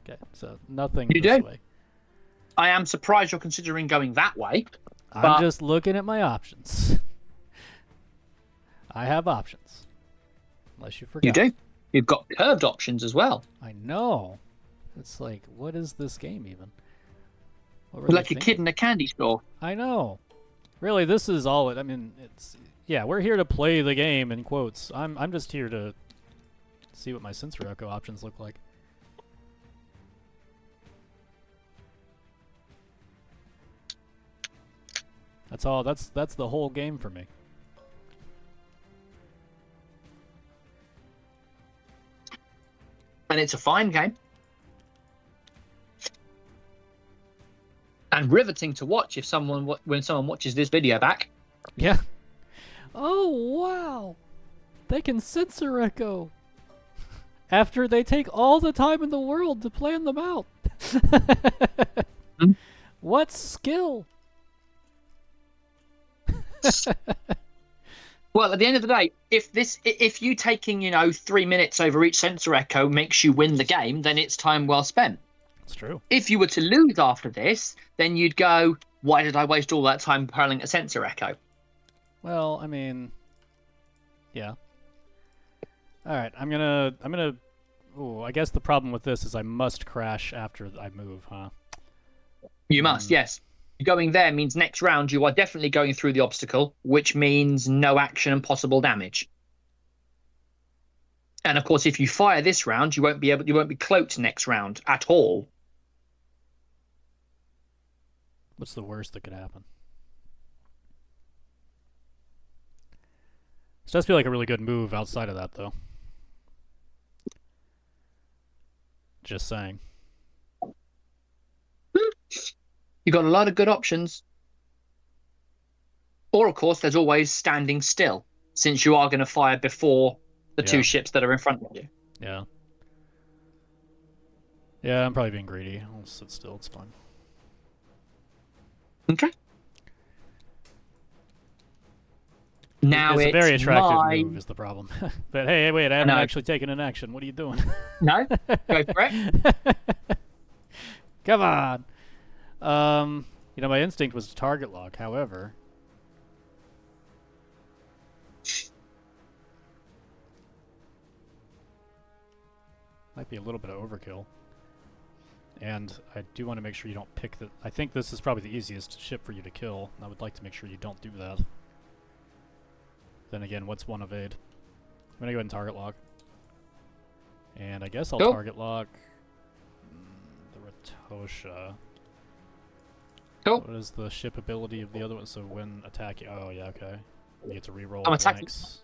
Okay, so nothing You this do? way. I am surprised you're considering going that way. I'm just looking at my options. I have options. Unless you forgot. You do. You've got curved options as well. I know. It's like, what is this game even? What were You're they like a thinking? kid in a candy store. I know. Really, this is all it. I mean, it's yeah. We're here to play the game in quotes. I'm just here to see what my sensor echo options look like. That's all. That's the whole game for me. And it's a fine game. And riveting to watch if when someone watches this video back. Yeah. Oh wow! They can sensor echo. After they take all the time in the world to plan them out. Hmm? What skill? Well, at the end of the day, if you taking 3 minutes over each sensor echo makes you win the game, then it's time well spent. It's true. If you were to lose after this, then you'd go, why did I waste all that time hurling a sensor echo? Well, I mean, yeah. All right, I'm gonna. Ooh, I guess the problem with this is I must crash after I move, huh? You must, yes. Going there means next round you are definitely going through the obstacle, which means no action and possible damage. And of course, if you fire this round, you won't be cloaked next round at all. What's the worst that could happen? This does feel like a really good move outside of that, though. Just saying. You've got a lot of good options. Or, of course, there's always standing still, since you are going to fire before the two ships that are in front of you. Yeah. Yeah, I'm probably being greedy. I'll sit still. It's fine. Okay. Now it's a very attractive my... move is the problem. But hey, wait, I haven't actually taken an action. What are you doing? No? Go for it. Come on. My instinct was to target lock. However, might be a little bit of overkill. And I do want to make sure you don't pick the... I think this is probably the easiest ship for you to kill. I would like to make sure you don't do that. Then again, what's one evade? I'm going to go ahead and target lock. And I guess I'll target lock the Ratosha. Cool. What is the ship ability of the other one? So when attacking... Oh, yeah, okay. You get to reroll blanks.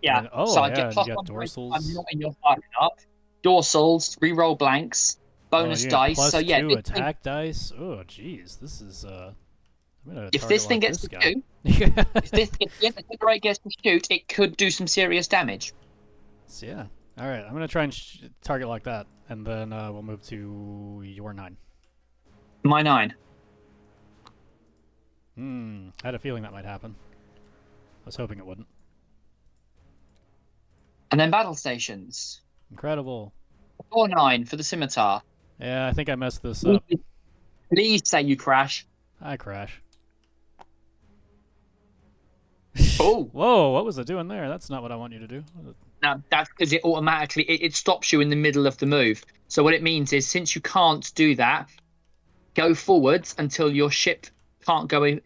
Yeah. And, oh, so yeah, I get and plus you got one dorsals. I'm not in your target up. Dorsals, reroll blanks, bonus dice. Plus so yeah, 2 attack dice. Oh, jeez. This is... I'm gonna if this thing gets to shoot, if the great gets to shoot, it could do some serious damage. So, yeah. All right, I'm gonna try and target like that, and then we'll move to your 9. My 9. I had a feeling that might happen. I was hoping it wouldn't. And then battle stations. Incredible. 4-9 for the scimitar. Yeah, I think I messed this up. Please say you crash. I crash. Oh. Whoa, what was it doing there? That's not what I want you to do. Now, that's because it automatically it stops you in the middle of the move. So what it means is, since you can't do that, go forwards until your ship can't go in.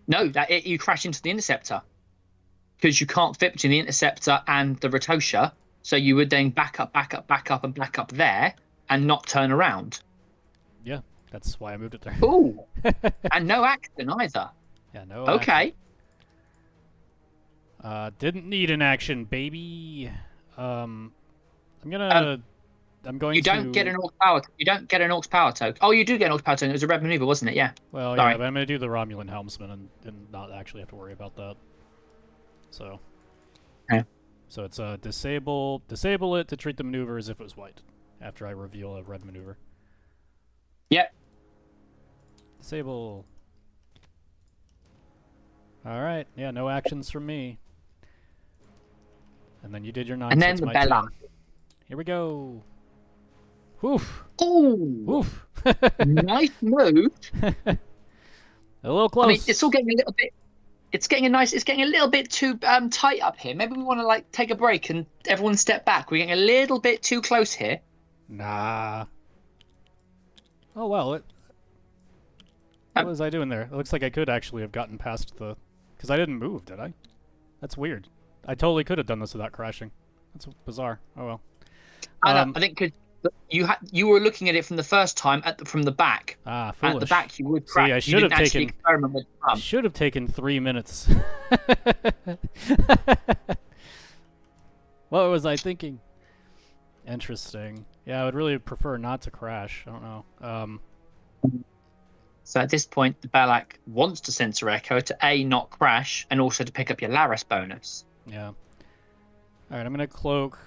No, you crash into the interceptor because you can't fit between the interceptor and the Ratosha. So you would then back up, and back up there and not turn around. Yeah, that's why I moved it there. Ooh, and no action either. Yeah, no. Okay. Action. Didn't need an action, baby. I'm going You don't get an Orc power. You don't get an Orc power token. Oh, you do get an Orc power token. It was a red maneuver, wasn't it? Yeah. Well, Sorry. yeah, but I'm going to do the Romulan helmsman and not actually have to worry about that. So. Okay. So it's disable it to treat the maneuver as if it was white after I reveal a red maneuver. Yep. Disable. All right. Yeah, no actions from me. And then you did your 9. And so then it's the my Bella. 10. Here we go. Woof. Ooh. Woof. Nice move. A little close. I mean, it's all getting a little bit. It's getting a little bit too tight up here. Maybe we want to take a break and everyone step back. We're getting a little bit too close here. Nah. Oh well. What was I doing there? It looks like I could actually have gotten past the, because I didn't move, did I? That's weird. I totally could have done this without crashing. That's bizarre. Oh well. I know. I think because you were looking at it from the first time from the back. Ah, foolish. At the back, you would crash. See, I should have taken. Experiment with the I should have taken 3 minutes. What was I thinking? Interesting. Yeah, I would really prefer not to crash. I don't know. So at this point, the Balak wants to sensor echo to A, not crash, and also to pick up your Laris bonus. Yeah. All right, I'm gonna cloak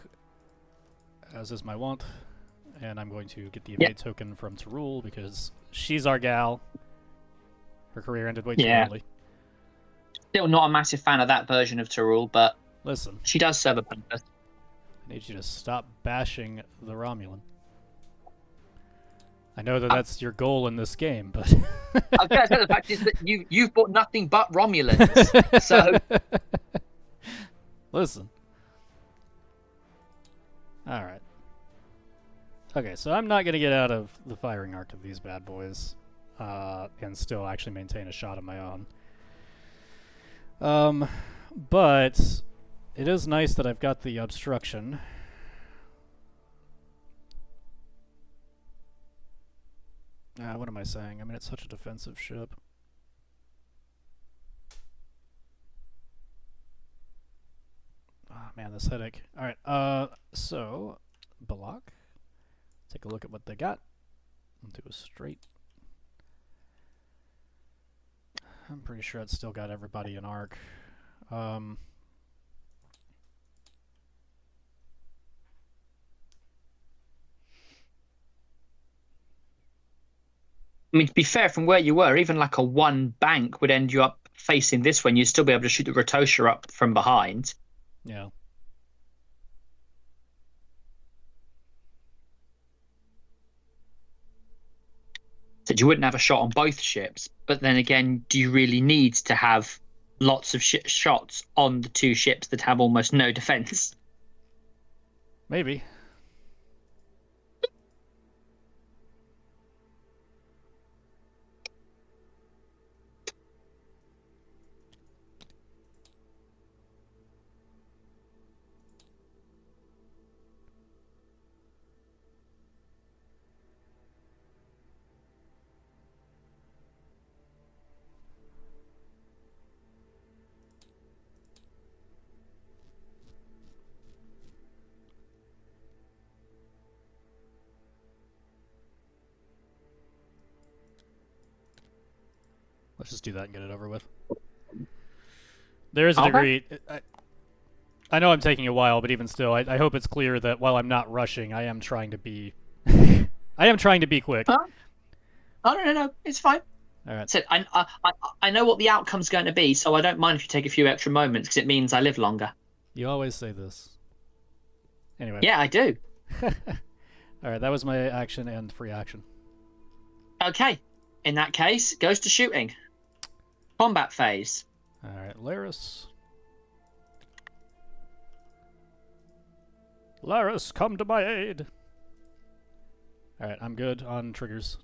as is my wont. And I'm going to get the Yeah, evade token from Tarul because she's our gal. Her career ended way too yeah. early. Still not a massive fan of that version of Tarul, but Listen, she does serve a purpose. I need you to stop bashing the Romulan. I know that Uh, that's your goal in this game, but okay, so the fact is that you've bought nothing but Romulans. So listen. All right. Okay, so I'm not gonna get out of the firing arc of these bad boys, and still actually maintain a shot of my own. But it is nice that I've got the obstruction. What am I saying? I mean, it's such a defensive ship. Ah, man, this headache. All right. So block. Take a look at what they got. Do a straight. I'm pretty sure it's still got everybody in arc. I mean, to be fair, from where you were, even like a one bank would end you up facing this one. You'd still be able to shoot the Rotosha up from behind. Yeah. So you wouldn't have a shot on both ships. But then again, do you really need to have lots of shots on the two ships that have almost no defense? Maybe. Let's just do that and get it over with. There is a Okay. degree. I know I'm taking a while, but even still, I hope it's clear that while I'm not rushing, I am trying to be. I am trying to be quick. Oh, no. It's fine. All right. So I know what the outcome's going to be, so I don't mind if you take a few extra moments because it means I live longer. You always say this. Anyway. Yeah, I do. All right, that was my action and free action. Okay. In that case, goes to shooting. Combat phase. All right, Laris. Laris, come to my aid. All right, I'm good on triggers.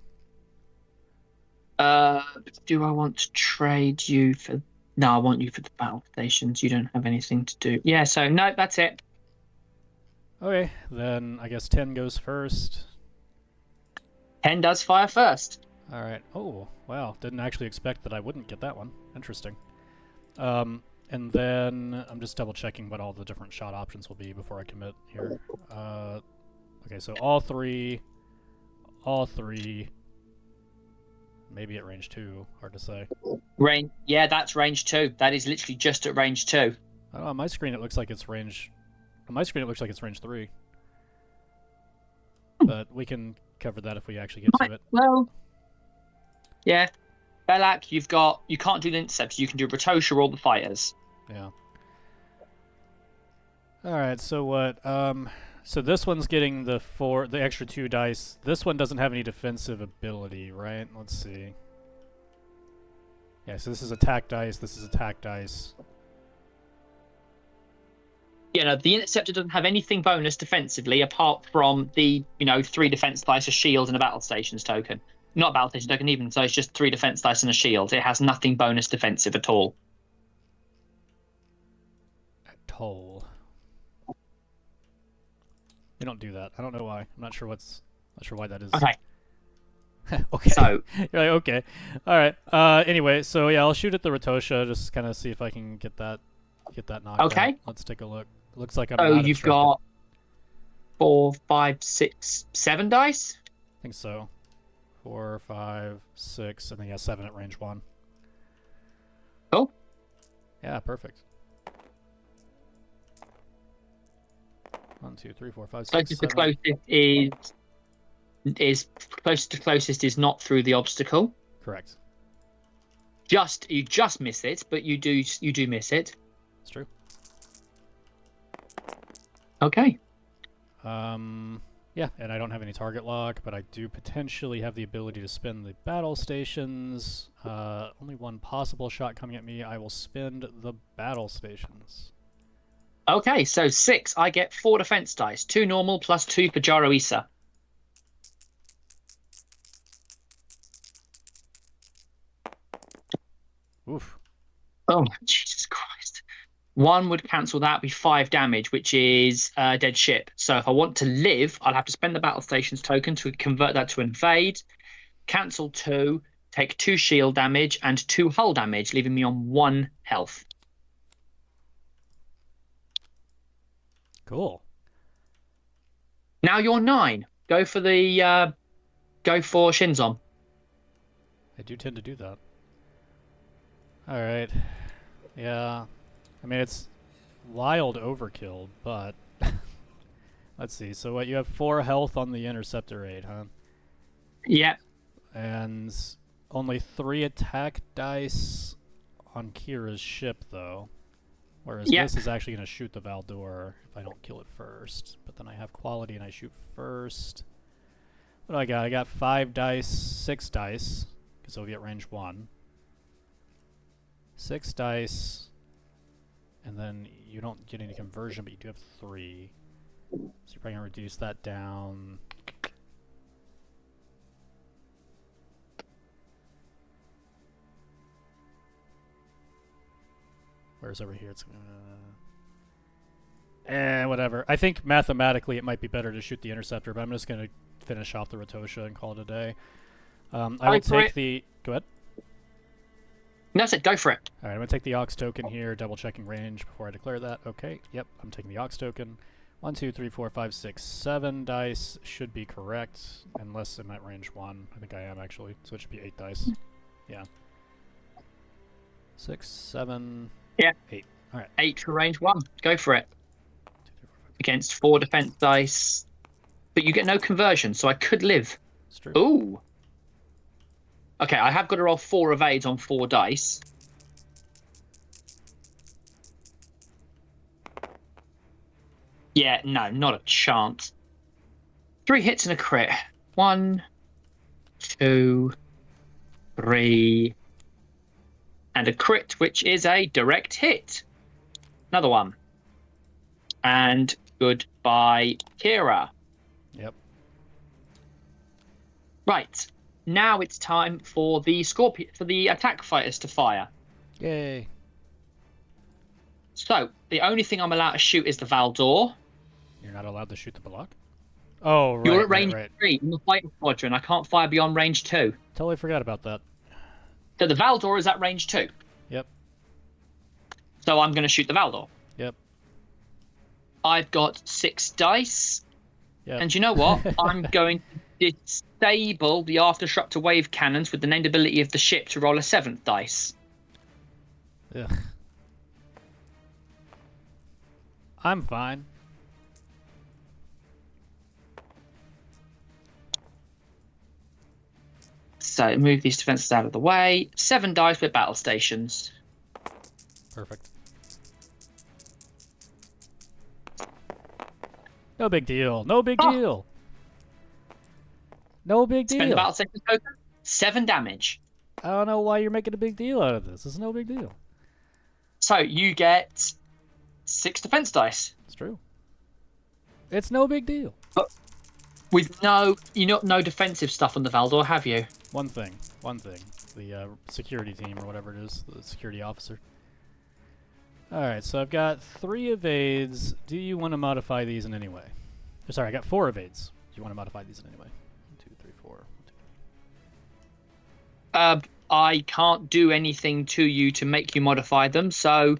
Do I want to trade you for? No, I want you for the battle stations. You don't have anything to do. Yeah, so no, that's it. Okay, then I guess 10 goes first. 10 does fire first. All right. Oh, wow. Didn't actually expect that I wouldn't get that one. Interesting. And then I'm just double checking what all the different shot options will be before I commit here. Okay, so all three, maybe at range 2, hard to say. Range, yeah, that's range 2. That is literally just at range 2. I don't know, on my screen it looks like it's range, on my screen it looks like it's range 3. But we can cover that if we actually get to it. Well, yeah. Belak, you can't do the interceptors, you can do Ratosha or all the fighters. Yeah. Alright, so what, so this one's getting the extra 2 dice. This one doesn't have any defensive ability, right? Let's see. Yeah, so this is attack dice, this is attack dice. You know, the interceptor doesn't have anything bonus defensively apart from the, 3 defense dice, a shield, and a battle stations token. Not a battle station token even, so it's just 3 defense dice and a shield. It has nothing bonus defensive at all. Toll. They don't do that. I don't know why. I'm not sure why that is. Okay. Okay. So you're like, okay. Alright. Anyway, so yeah, I'll shoot at the Ratosha, just kinda see if I can get that knocked okay. out. Let's take a look. Looks like I'm So not you've obstructed. got 4, 5, 6, 7 dice? I think so. 4, 5, 6, and then 7 at range 1. Cool. Yeah, perfect. 1, 2, 3, 4, 5, 6, Closest to 7. closest is closest to closest is not through the obstacle. Correct. You just miss it, but you do miss it. It's true. Okay. Yeah, and I don't have any target lock, but I do potentially have the ability to spin the battle stations. Only one possible shot coming at me. I will spend the battle stations. Okay, so 6. I get 4 defense dice. 2 normal plus 2 for Jaro Isa. Oof. Oh, Jesus Christ. 1 would cancel that, be 5 damage, which is dead ship. So if I want to live, I'll have to spend the battle stations token to convert that to invade. Cancel 2, take 2 shield damage and 2 hull damage, leaving me on 1 health. Cool. Now you're 9. Go for Shinzon. I do tend to do that. Alright. Yeah. I mean, it's wild overkill, but... Let's see. So what, you have 4 health on the Interceptor 8, huh? Yeah. And only 3 attack dice on Kira's ship, though. Whereas this is actually going to shoot the Valdor if I don't kill it first. But then I have quality and I shoot first. What do I got? I got 5 dice, 6 dice, because I'll get range 1. 6 dice, and then you don't get any conversion, but you do have 3. So you're probably going to reduce that down. Where's over here? It's whatever. I think mathematically it might be better to shoot the Interceptor, but I'm just going to finish off the Rotosha and call it a day. I will take the... Go ahead. No, that's it. Go for it. Alright, I'm going to take the Aux token here, double checking range before I declare that. Okay, yep, I'm taking the Aux token. 1, 2, 3, 4, 5, 6, 7 dice should be correct, unless I'm at range 1. I think I am, actually, so it should be 8 dice. Yeah. 6, 7... Yeah. 8. Alright. 8 for range 1. Go for it. Against 4 defense dice. But you get no conversion, so I could live. It's true. Ooh. Okay, I have got to roll 4 evades on 4 dice. Yeah, no, not a chance. 3 hits and a crit. 1, 2, 3, and a crit, which is a direct hit. Another one. And goodbye, Kira. Yep. Right. Now it's time for the attack fighters to fire. Yay. So the only thing I'm allowed to shoot is the Valdor. You're not allowed to shoot the block? Oh, right. You're at range right. 3 in the fighting squadron. I can't fire beyond range 2. Totally forgot about that. So the Valdor is at range 2. Yep. So I'm going to shoot the Valdor. Yep. I've got 6 dice. Yep. And you know what? I'm going to disable the Aftershock wave cannons with the named ability of the ship to roll a 7th dice. Ugh. I'm fine. So move these defenses out of the way. 7 dice with battle stations. Perfect. No big deal. No big deal. No big deal. Spend the battle station token. 7 damage. I don't know why you're making a big deal out of this. It's no big deal. So you get 6 defense dice. It's true. It's no big deal. But with no defensive stuff on the Valdor, have you? One thing. The security team or whatever it is, the security officer. Alright, so I've got 3 evades. Do you want to modify these in any way? Sorry, I got 4 evades. Do you want to modify these in any way? 1, 2, 3, 4. 1, 2, 3. I can't do anything to you to make you modify them, so...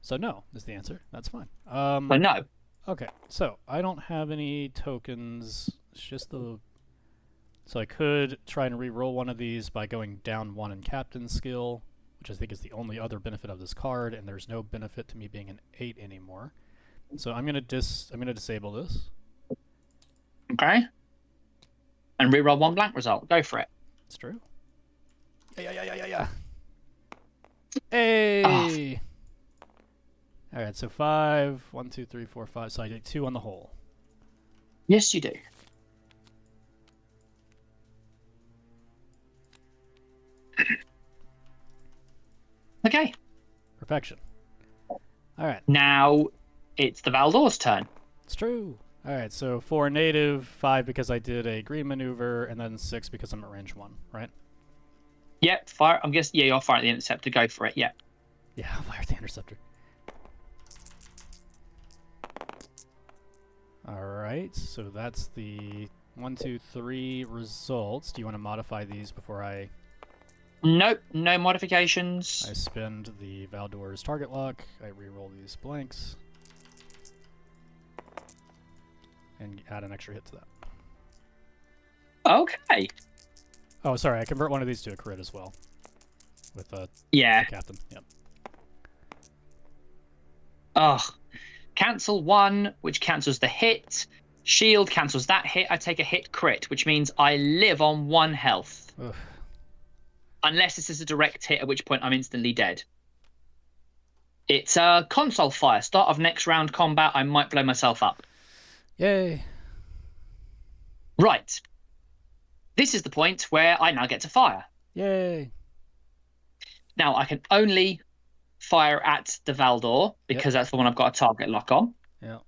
So no is the answer. That's fine. So no. Okay, so I don't have any tokens. It's just the... So I could try and re-roll one of these by going down 1 in Captain's skill, which I think is the only other benefit of this card, and there's no benefit to me being an 8 anymore. So I'm gonna disable this. Okay. And reroll one blank result. Go for it. It's true. Yeah. Oh, Hey. All right. So 5, 1, 2, 3, 4, 5. So I get 2 on the hole. yes, you do. Okay. Perfection. All right. Now it's the Valdor's turn. It's true. All right. So 4 native, 5 because I did a green maneuver, and then 6 because I'm at range 1. Right? Yep, fire. I'm guessing, yeah, you're firing at the interceptor. Go for it. Yeah. Yeah. I'll fire at the interceptor. All right. So that's the 1, 2, 3 results. Do you want to modify these before I Nope, no modifications. spend the Valdor's target lock? I reroll these blanks and add an extra hit to that. Okay. Oh, sorry. I convert one of these to a crit as well with Yeah. the captain. Yep. Ugh. Cancel 1, which cancels the hit. Shield cancels that hit. I take a hit crit, which means I live on 1 health. Ugh. Unless this is a direct hit, at which point I'm instantly dead. It's a console fire. Start of next round combat. I might blow myself up. Yay. Right. This is the point where I now get to fire. Yay. Now, I can only fire at the Valdor because that's the one I've got a target lock on. Yeah.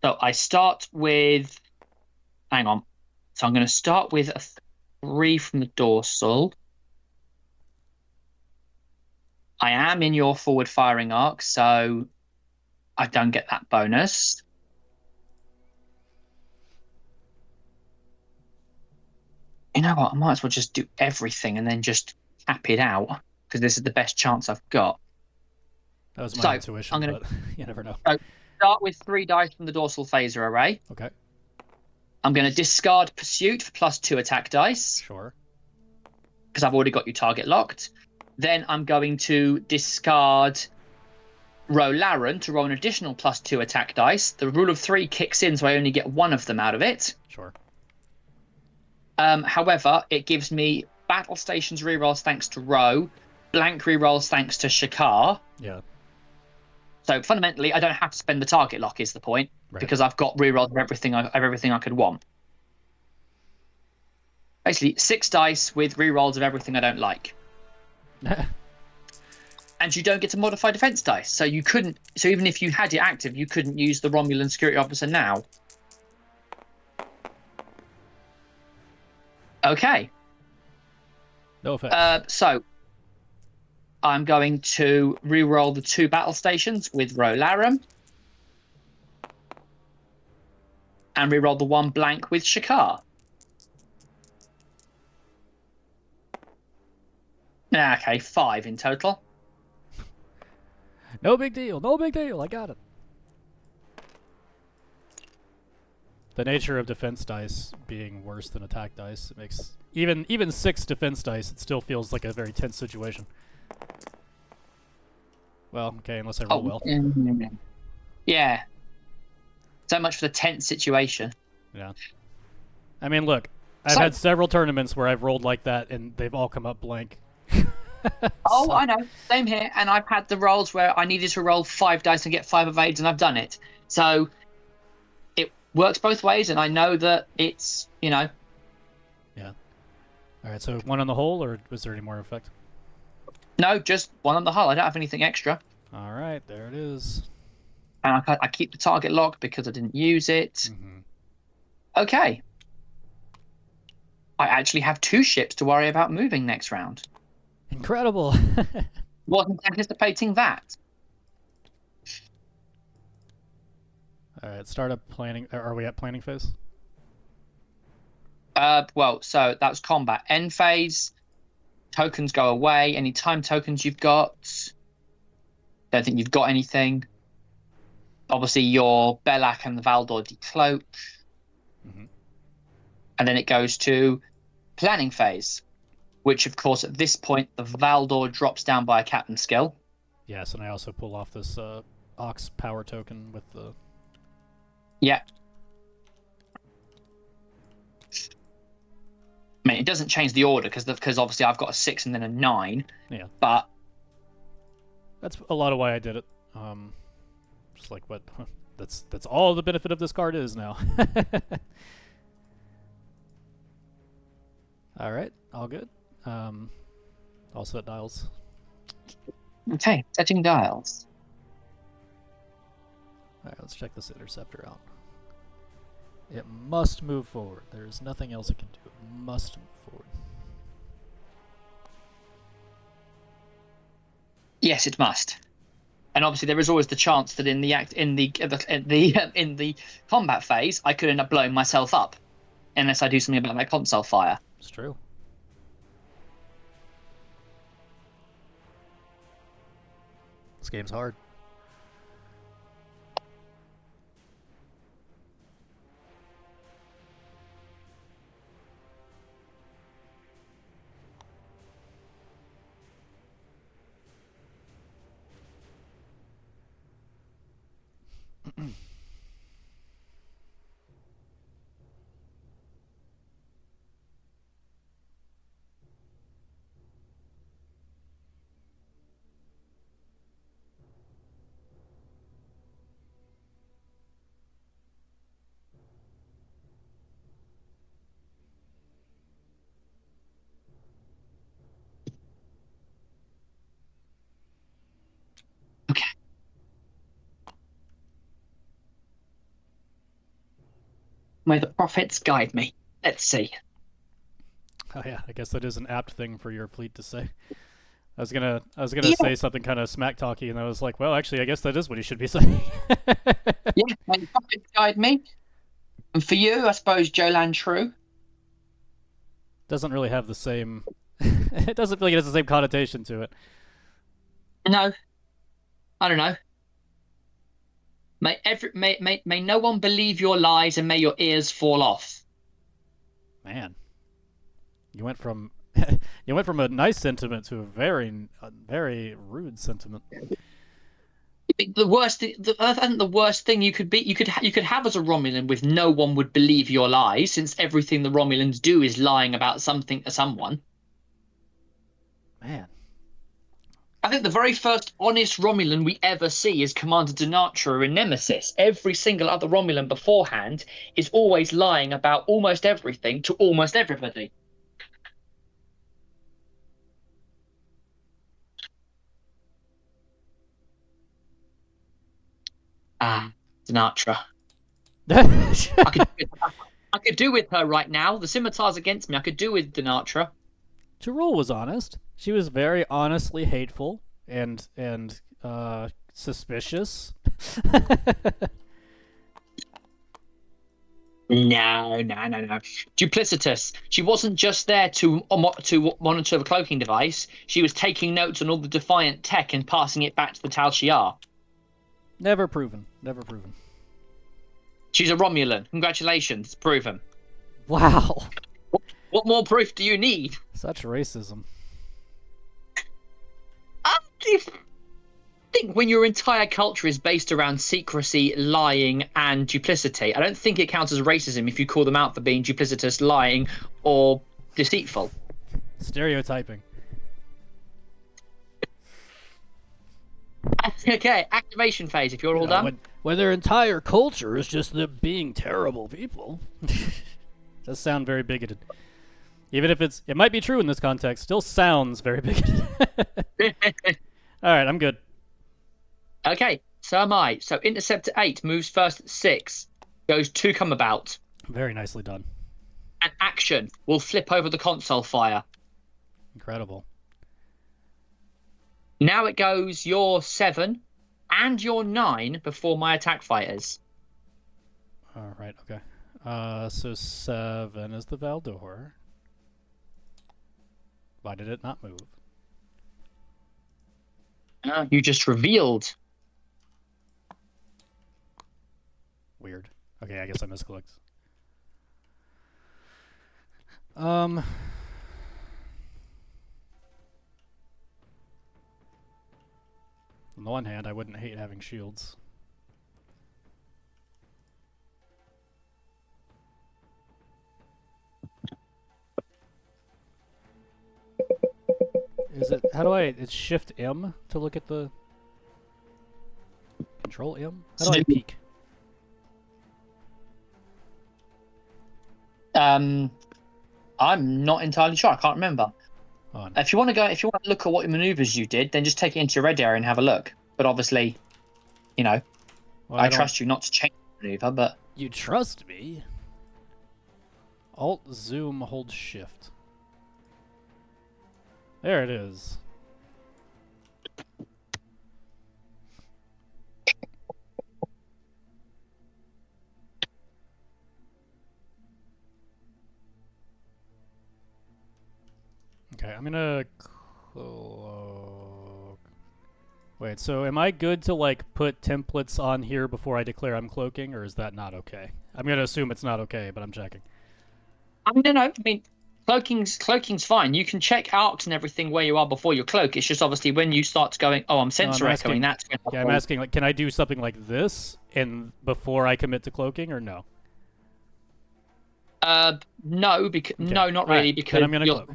So I start with... Hang on. So I'm going to start with a 3 from the dorsal. I am in your forward firing arc, so I don't get that bonus. You know what? I might as well just do everything and then just cap it out because this is the best chance I've got. That was my intuition, I'm gonna, but you never know. So start with 3 dice from the dorsal phaser array. Okay. I'm going to discard Pursuit for +2 attack dice. Sure. Because I've already got you target locked. Then I'm going to discard Rolaren to roll an additional +2 attack dice. The rule of 3 kicks in, so I only get 1 of them out of it. Sure. However, it gives me battle stations rerolls thanks to Ro, blank rerolls thanks to Shakar. Yeah. So fundamentally, I don't have to spend the target lock. Is the point because I've got rerolls of everything I could want. Basically, 6 dice with rerolls of everything I don't like. And you don't get to modify defense dice, so you couldn't. So even if you had it active, you couldn't use the Romulan security officer now. Okay. No effects. So I'm going to re-roll the 2 battle stations with Rolaren. And re-roll the 1 blank with Shakar. Okay, 5 in total. No big deal. No big deal. I got it. The nature of defense dice being worse than attack dice, it makes even 6 defense dice, it still feels like a very tense situation. Well, okay, unless I roll well. Yeah. So much for the tense situation. Yeah. I mean, look, I've had several tournaments where I've rolled like that, and they've all come up blank. Oh, I know. Same here. And I've had the rolls where I needed to roll 5 dice and get 5 evades, and I've done it. So it works both ways, and I know that it's, Yeah. All right, so 1 on the hole, or was there any more effect? No, just 1 on the hull. I don't have anything extra. All right, there it is. And I keep the target lock because I didn't use it. Mm-hmm. Okay. I actually have 2 ships to worry about moving next round. Incredible. Wasn't anticipating that. All right, start up planning. Are we at planning phase? Well, so that was combat. End phase. Tokens go away. Any time tokens you've got. Don't think you've got anything. Obviously, your Belak and the Valdor decloak. Mm-hmm. And then it goes to planning phase, which, of course, at this point, the Valdor drops down by a captain skill. Yes, and I also pull off this Ox power token with the. Yeah. I mean, it doesn't change the order because obviously I've got a 6 and then a 9. Yeah. But That's a lot of why I did it. Just like what. That's all the benefit of this card is now. All right, all good. All set dials. okay, setting dials. All right, let's check this interceptor out. It must move forward. There's nothing else it can do. It must move forward. Yes, it must. And obviously, there is always the chance that in the combat phase, I could end up blowing myself up, unless I do something about my console fire. It's true. This game's hard. Okay. May the prophets guide me. Let's see. Oh yeah, I guess that is an apt thing for your fleet to say. I was gonna Yeah, say something kind of smack talky, and I was like, well, actually, I guess that is what he should be saying. yeah. May the prophets guide me. And for you, I suppose, Jolan True. Doesn't really have the same. It doesn't feel like it has the same connotation to it. No, I don't know. May no one believe your lies, and may your ears fall off. Man, you went from you went from a nice sentiment to a very rude sentiment. The worst, I think the worst thing you could be, you could have as a Romulan with no one would believe your lies, since everything the Romulans do is lying about something to someone. Man, I think the very first honest Romulan we ever see is Commander Denatra in Nemesis. Every single other Romulan beforehand is always lying about almost everything to almost everybody. Ah, Denatra. I could, I could do with her right now. The scimitar's against me. I could do with Denatra. Jarul was honest. She was very honestly hateful and suspicious. No, no, no, no. Duplicitous. She wasn't just there to monitor the cloaking device. She was taking notes on all the Defiant tech and passing it back to the Tal Shiar. Never proven. Never proven. She's a Romulan. Congratulations, proven. Wow. What more proof do you need? Such racism. I think when your entire culture is based around secrecy, lying, and duplicity, I don't think it counts as racism if you call them out for being duplicitous, lying, or deceitful. Stereotyping. Okay, activation phase. If you're all done. When their entire culture is just them being terrible people. Does sound very bigoted. Even if it might be true in this context, still sounds very bigoted. All right, I'm good. Okay, so am I. So Interceptor 8 moves first at 6, goes 2 come about. Very nicely done. And action will flip over the console fire. Incredible. Now it goes your 7 and your 9 before my attack fighters. All right, okay. So 7 is the Valdor. Why did it not move? You just revealed. Weird. Okay, I guess I misclicked. On the one hand, I wouldn't hate having shields. Is it, how do I, it's Shift M to look at the, Control M? How do I peek? I'm not entirely sure. I can't remember. On. If you want to look at what maneuvers you did, then just take it into your red area and have a look. But obviously, you know, Well, I trust you not to change the maneuver, but... You trust me? Alt, zoom, hold shift. There it is. Okay, I'm gonna cloak. Wait, so am I good to like put templates on here before I declare I'm cloaking, or is that not okay? I'm gonna assume it's not okay, but I'm checking. No. I mean, cloaking's fine. You can check arcs and everything where you are before you cloak. It's just obviously when you start going, oh, I'm No, sensor echoing. That's when yeah, I'm asking like, can I do something like this and before I commit to cloaking, or no? No, because Okay. no, not All really, right, because then I'm gonna cloak.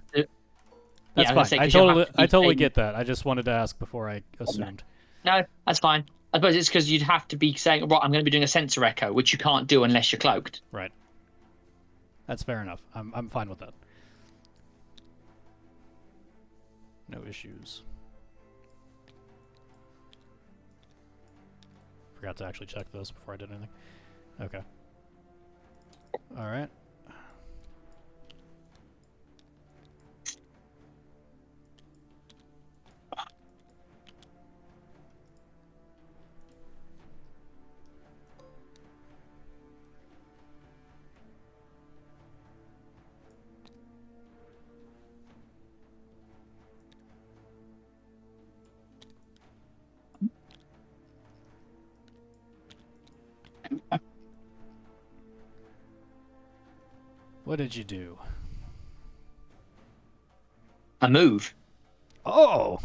That's fine. I totally get that. I just wanted to ask before I assumed. No, that's fine. I suppose it's because you'd have to be saying, right, I'm going to be doing a sensor echo, which you can't do unless you're cloaked. Right. That's fair enough. I'm fine with that. No issues. Forgot to actually check this before I did anything. Okay. All right. What did you do? A move. Oh!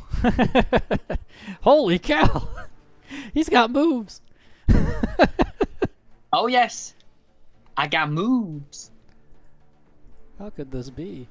Holy cow! He's got moves! Oh, yes. I got moves. How could this be?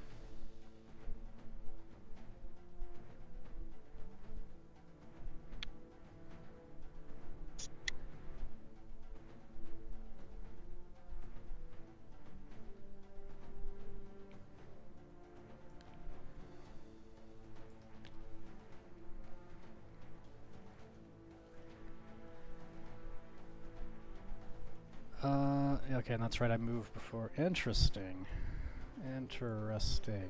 Okay, that's right, I moved before. Interesting. Interesting.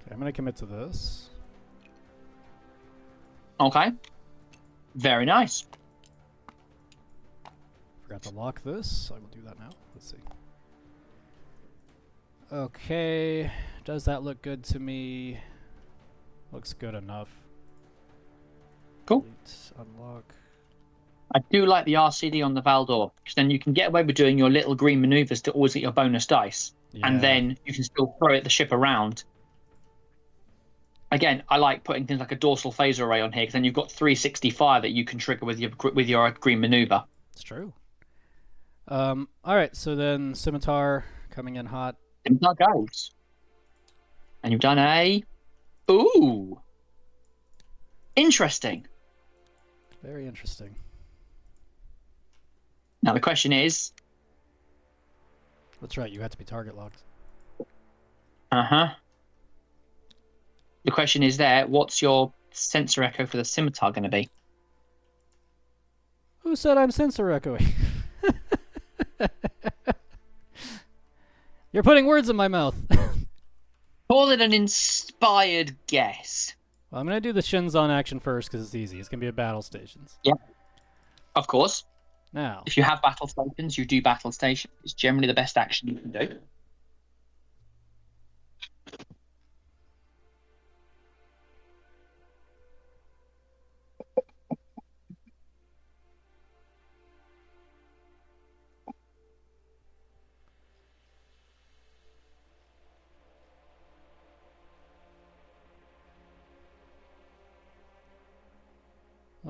Okay, I'm gonna commit to this. Okay. Very nice. Forgot to lock this. I will do that now. Let's see. Okay. Does that look good to me? Looks good enough. Cool. Delete, unlock. I do like the RCD on the Valdor, because then you can get away with doing your little green maneuvers to always get your bonus dice. Yeah. And then you can still throw the ship around. Again, I like putting things like a dorsal phaser array on here, because then you've got 365 that you can trigger with your green maneuver. It's true. All right, so then Scimitar coming in hot. Scimitar goes. And you've done a... Ooh. Interesting. Very interesting. Now the question is... That's right, you have to be target locked. Uh-huh. The question is there, what's your sensor echo for the Scimitar going to be? Who said I'm sensor echoing? You're putting words in my mouth. Call it an inspired guess. Well, I'm going to do the Shinzon action first because it's easy. It's going to be a battle stations. Yeah. Of course. Now. If you have battle stations, you do battle stations. It's generally the best action you can do.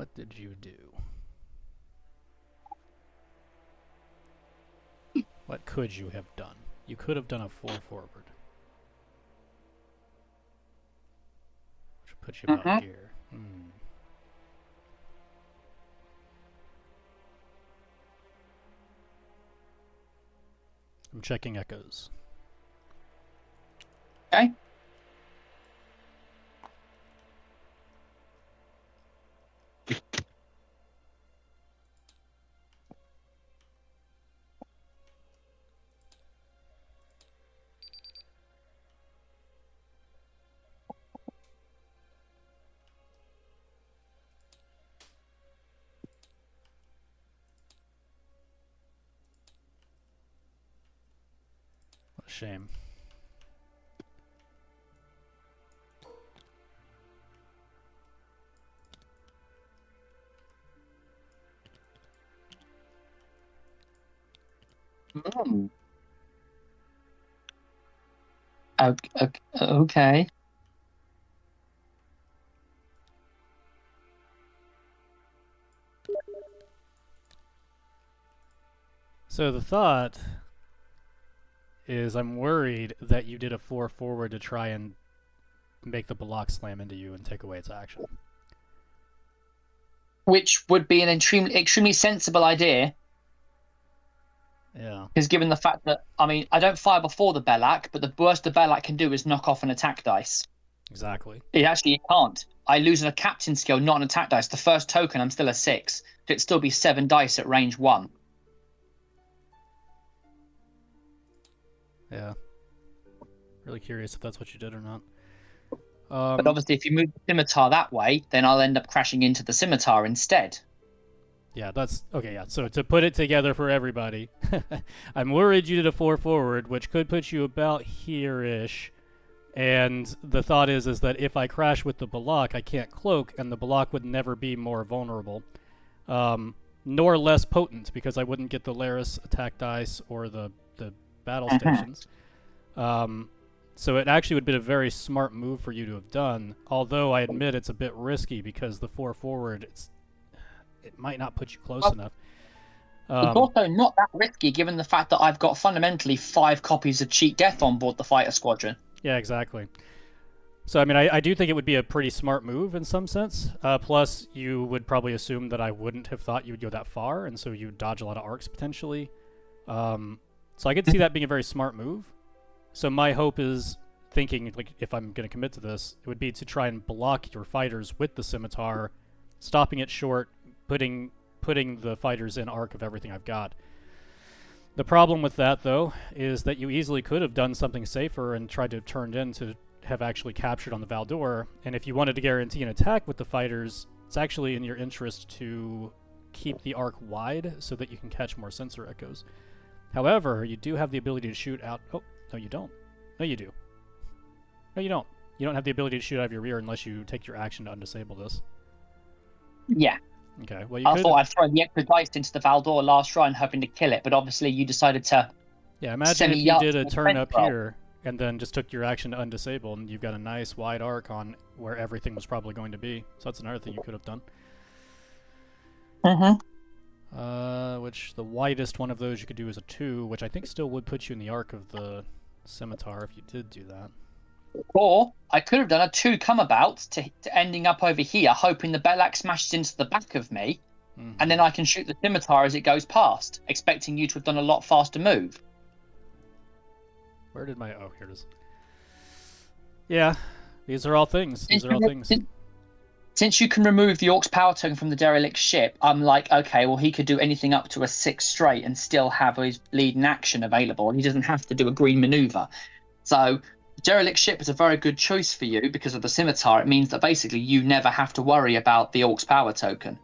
What did you do? What could you have done? You could have done a 4 forward. Which would put you about here. I'm checking echoes. Okay. What a shame. Okay. So the thought is I'm worried that you did a 4 forward to try and make the block slam into you and take away its action. Which would be an extremely sensible idea. Yeah. Because given the fact that, I mean, I don't fire before the Belak, but the worst the Belak can do is knock off an attack dice. Exactly. It can't. I lose a captain skill, not an attack dice. The first token, I'm still a 6. It'd still be 7 dice at range 1. Yeah. Really curious if that's what you did or not. But obviously, if you move the scimitar that way, then I'll end up crashing into the scimitar instead. Yeah, that's okay. Yeah, so to put it together for everybody, I'm worried you did a 4 forward, which could put you about here-ish. And the thought is that if I crash with the Balak, I can't cloak, and the Balak would never be more vulnerable, nor less potent, because I wouldn't get the Laris attack dice or the battle stations. So it actually would be a very smart move for you to have done, although I admit it's a bit risky because the 4 forward, it might not put you close enough. It's also not that risky given the fact that I've got fundamentally 5 copies of Cheat Death on board the fighter squadron. Yeah, exactly. So, I mean, I do think it would be a pretty smart move in some sense. Plus, you would probably assume that I wouldn't have thought you would go that far, and so you would dodge a lot of arcs potentially. So I could see that being a very smart move. So my hope is, thinking, like, if I'm going to commit to this, it would be to try and block your fighters with the scimitar, stopping it short, putting the fighters in arc of everything I've got. The problem with that, though, is that you easily could have done something safer and tried to have turned in to have actually captured on the Valdor, and if you wanted to guarantee an attack with the fighters, it's actually in your interest to keep the arc wide so that you can catch more sensor echoes. However, you do have the ability to shoot out... Oh, no you don't. No you do. No you don't. You don't have the ability to shoot out of your rear unless you take your action to undisable this. Yeah. Okay, well you I thought I'd throw the extra dice into the Valdor last run hoping to kill it, but obviously you decided to... Yeah, imagine if you did a turn up here and then just took your action to undisable, and you've got a nice wide arc on where everything was probably going to be. So that's another thing you could have done. Which the widest one of those you could do is a 2, which I think still would put you in the arc of the scimitar if you did do that. Or I could have done a 2 come about to ending up over here, hoping the Belak smashes into the back of me, and then I can shoot the scimitar as it goes past, expecting you to have done a lot faster move. Where did my... Oh, here it is. Yeah, these are all things. These are all things. Since you can remove the Orc's power token from the derelict ship, I'm like, okay, well, he could do anything up to a 6 straight and still have his leading action available. He doesn't have to do a green maneuver. So derelict ship is a very good choice for you because of the scimitar. It means that basically you never have to worry about the Orc's power token.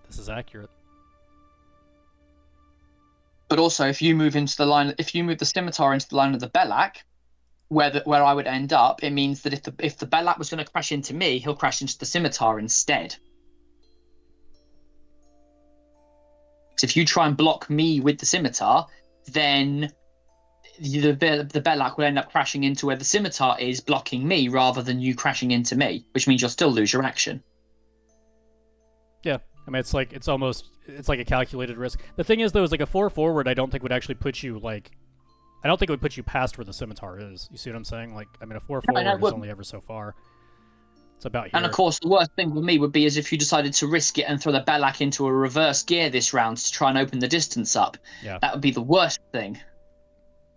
This is accurate. But also, if you move the scimitar into the line of the Belak, where I would end up, it means that if the Belak was going to crash into me, he'll crash into the scimitar instead. So if you try and block me with the scimitar, then the Belloc will end up crashing into where the scimitar is, blocking me rather than you crashing into me, which means you'll still lose your action. Yeah, I mean, it's like a calculated risk. The thing is, though, is like a 4 forward. I don't think would actually put you like. I don't think it would put you past where the scimitar is. You see what I'm saying? Like, I mean, a 4 No, forward is wouldn't. only ever so far. It's about And of here. course, the worst thing for me would be is if you decided to risk it and throw the Belloc into a reverse gear this round to try and open the distance up. Yeah. That would be the worst thing.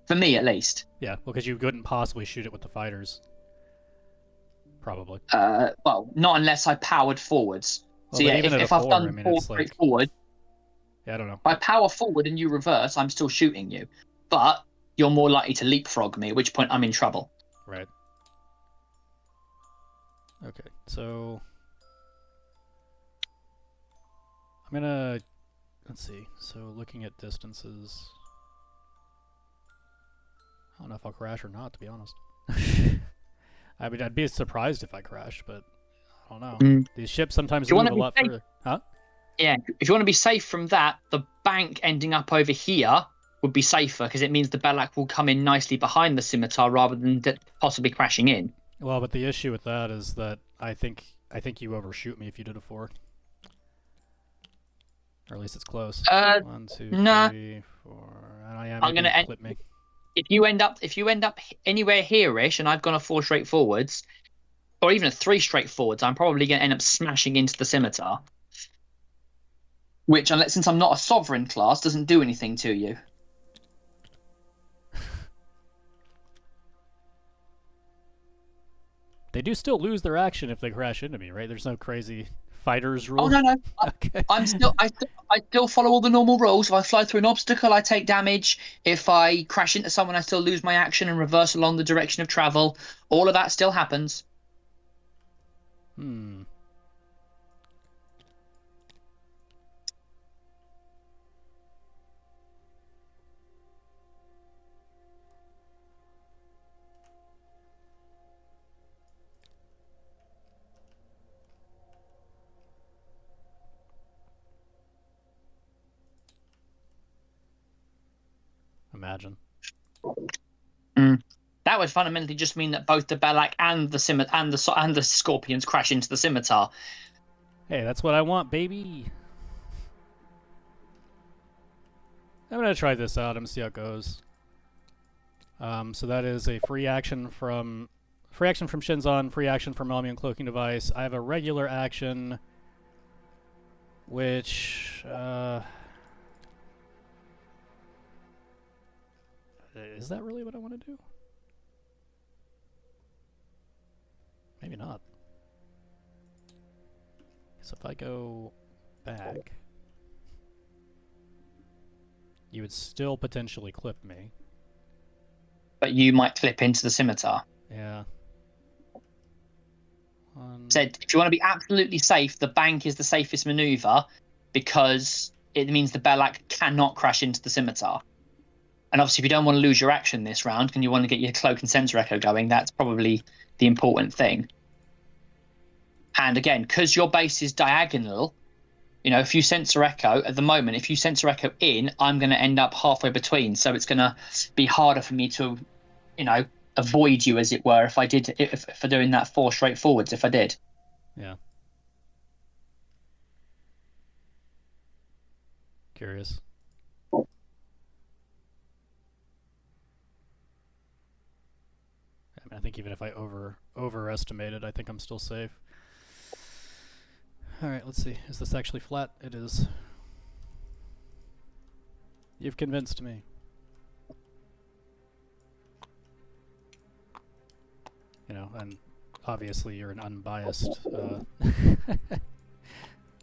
For me, at least. Yeah, well, because you couldn't possibly shoot it with the fighters. Probably. Well, not unless I powered forwards. Well, So but yeah, even at a if I've 4, I done mean, four it's straight like. forward, Yeah, I don't know. if I power forward and you reverse, I'm still shooting you. But you're more likely to leapfrog me, at which point I'm in trouble. Right. Okay, so. I'm gonna. Let's see. So, looking at distances. I don't know if I'll crash or not, to be honest. I mean, I'd be surprised if I crashed, but I don't know. Mm. These ships sometimes If you move want a to be lot safe, further. Huh? yeah, if you want to be safe from that, the bank ending up over here would be safer because it means the Belloc will come in nicely behind the scimitar rather than possibly crashing in. Well, but the issue with that is that I think you overshoot me if you did a 4. Or at least it's close. Uh, 1, 2, nah. 3, 4. Oh, yeah, I'm maybe gonna you end. clip me. If you end up anywhere here-ish, and I've gone a 4 straight forwards, or even a 3 straight forwards, I'm probably gonna end up smashing into the scimitar. Which, unless since I'm not a sovereign class, doesn't do anything to you. They do still lose their action if they crash into me, right? There's no crazy fighters Oh rule. no, no. Okay. I still follow all the normal rules. If I fly through an obstacle, I take damage. If I crash into someone, I still lose my action and reverse along the direction of travel. All of that still happens. Hmm. Imagine. Mm. That would fundamentally just mean that both the Belak and the and the Scorpions crash into the scimitar. Hey, that's what I want, baby. I'm gonna try this out. I'm gonna see how it goes. So that is a free action from Shinzon, free action from Elmian Cloaking Device. I have a regular action, which is that really what I want to do? Maybe not. So if I go back, you would still potentially clip me. But you might clip into the scimitar. Yeah. Said if you want to be absolutely safe, the bank is the safest maneuver because it means the Belak cannot crash into the scimitar. And obviously, if you don't want to lose your action this round and you want to get your cloak and sensor echo going, that's probably the important thing. And again, because your base is diagonal, if you sensor echo at the moment, if you sensor echo in, I'm going to end up halfway between. So it's going to be harder for me to, avoid you, as it were, if for doing that 4 straight forwards, if I did. Yeah. Curious. I think even if I overestimated, I think I'm still safe. Alright, let's see. Is this actually flat? It is. You've convinced me. And obviously you're an unbiased...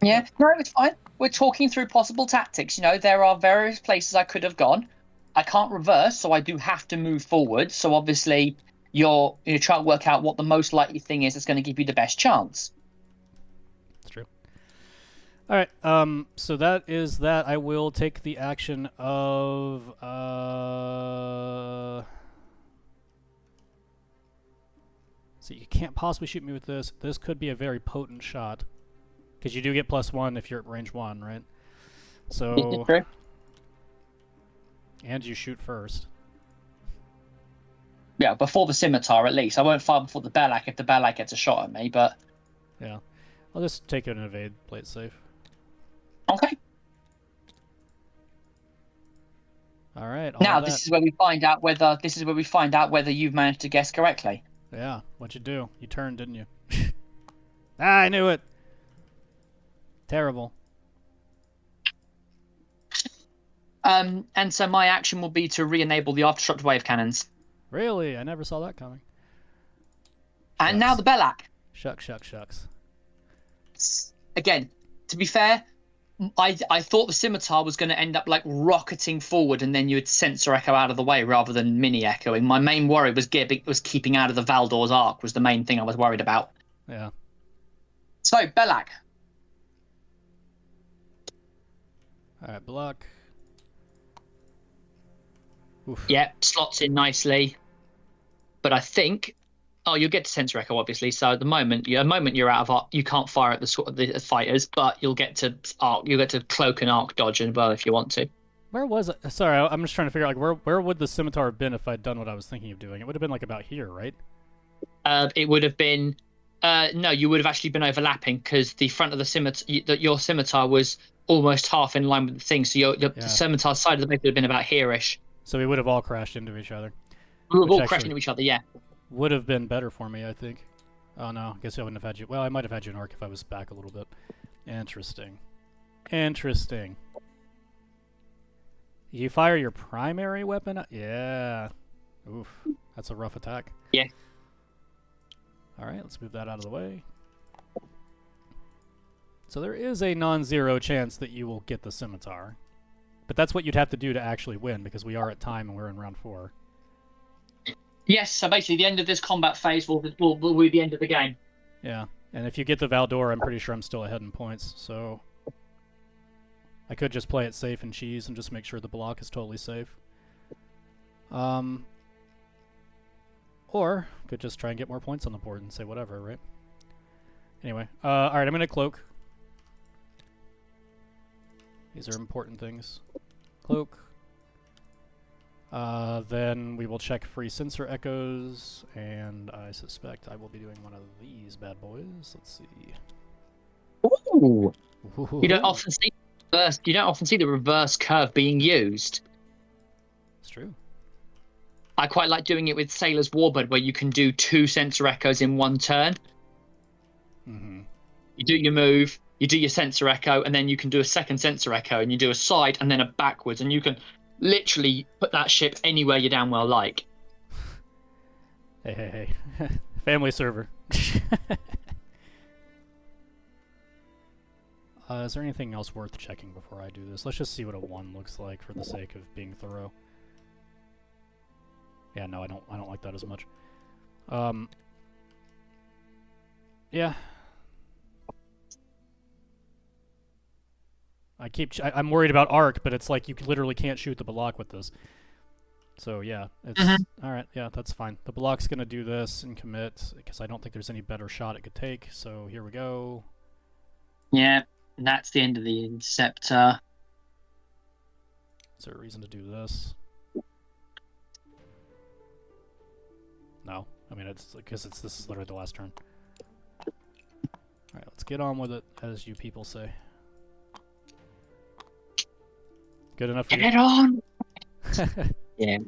Yeah, no, it's fine. We're talking through possible tactics. There are various places I could have gone. I can't reverse, so I do have to move forward. So obviously, you're trying to work out what the most likely thing is that's going to give you the best chance. That's true. All right. So that is that. I will take the action of. So you can't possibly shoot me with this. This could be a very potent shot, because you do get +1 if you're at range 1, right? So. And you shoot first. Yeah, before the scimitar at least. I won't fire before the Belak if the Belak gets a shot at me, but Yeah. I'll just take it and evade, play it safe. okay. All right, all Now that. this is where we find out whether you've managed to guess correctly. Yeah, what'd you do? You turned, didn't you? Ah, I knew it! Terrible. And so my action will be to re-enable the aftershock wave cannons. Really? I never saw that coming. And now Shucks. the Belak. Shucks. Again, to be fair, I thought the scimitar was going to end up like rocketing forward, and then you would sensor echo out of the way rather than mini echoing. My main worry was keeping out of the Valdor's arc was the main thing I was worried about. Yeah. So Belak. All right, block. Oof. Yeah, slots in nicely. But I think, oh, you'll get to sensor echo obviously. So at the moment, you're out of arc, you can't fire at the fighters, but you'll get to cloak and arc dodge as well if you want to. Where was it? Sorry, I'm just trying to figure out like where would the scimitar have been if I'd done what I was thinking of doing? It would have been like about here, right? It would have been no, you would have actually been overlapping because the front of the scimitar, your scimitar was almost half in line with the thing. So the scimitar side of the base would have been about here-ish. So we would have all crashed into each other. We were all crashing into each other, yeah. Would have been better for me, I think. Oh no, I guess I wouldn't have had you. Well, I might have had you in arc if I was back a little bit. Interesting. You fire your primary weapon? Yeah. Oof. That's a rough attack. Yeah. Alright, let's move that out of the way. So there is a non-zero chance that you will get the scimitar. But that's what you'd have to do to actually win, because we are at time and we're in round 4. Yes, so basically the end of this combat phase will be the end of the game. Yeah, and if you get the Valdor, I'm pretty sure I'm still ahead in points, so I could just play it safe and cheese and just make sure the block is totally safe. Or could just try and get more points on the board and say whatever, right? Anyway, alright, I'm gonna cloak. These are important things. Cloak. Then we will check free sensor echoes, and I suspect I will be doing one of these bad boys. Let's see. Ooh. You don't often see the reverse curve being used. It's true. I quite like doing it with Sailor's Warbird, where you can do 2 sensor echoes in one turn. Mm-hmm. You do your move, you do your sensor echo, and then you can do a second sensor echo, and you do a side and then a backwards, and you can literally put that ship anywhere you damn well like. Hey. Family server. Is there anything else worth checking before I do this? Let's just see what a 1 looks like for the sake of being thorough. Yeah, no, I don't like that as much. Yeah. I'm worried about arc, but it's like you literally can't shoot the block with this. So yeah, it's alright, yeah, that's fine. The block's gonna do this and commit, because I don't think there's any better shot it could take, so here we go. Yeah, that's the end of the Inceptor. Is there a reason to do this? No. I mean, it's because this is literally the last turn. Alright, let's get on with it, as you people say. Good enough for you? Get on! Yeah.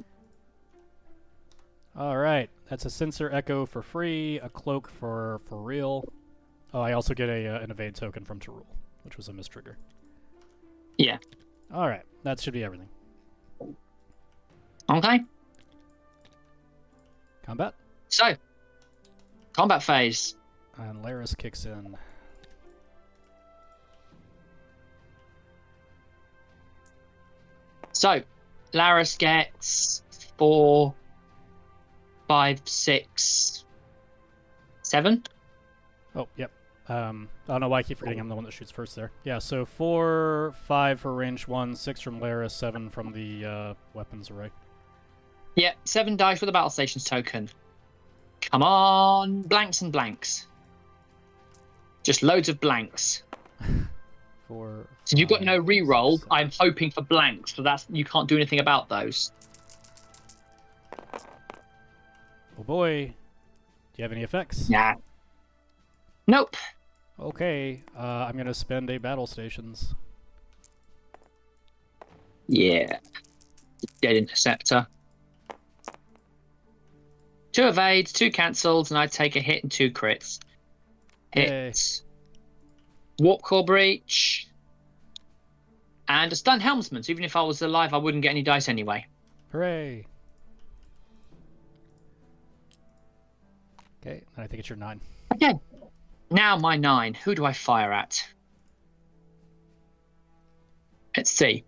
Alright, that's a sensor echo for free, a cloak for real. Oh, I also get an evade token from Tyrul, which was a mistrigger. Yeah. Alright, that should be everything. Okay. Combat. So, combat phase. And Laris kicks in. So, Laris gets 4, 5, 6, 7. Oh, yep. I don't know why I keep forgetting I'm the one that shoots first there. Yeah, so 4, 5 for range 1, 6 from Laris, 7 from the weapons array. Yeah, 7 dice for the battle stations token. Come on, blanks and blanks. Just loads of blanks. 4. So you've got no reroll. 7. I'm hoping for blanks, so you can't do anything about those. Oh boy. Do you have any effects? Nah. Nope. Okay. I'm going to spend a battle stations. Yeah. Dead Interceptor. 2 evades, 2 cancels, and I take a hit and 2 crits. Yay. Hits. Warp Core Breach. And a Stunned Helmsman. So even if I was alive, I wouldn't get any dice anyway. Hooray. Okay, and I think it's your 9. Okay. Now my 9. Who do I fire at? Let's see.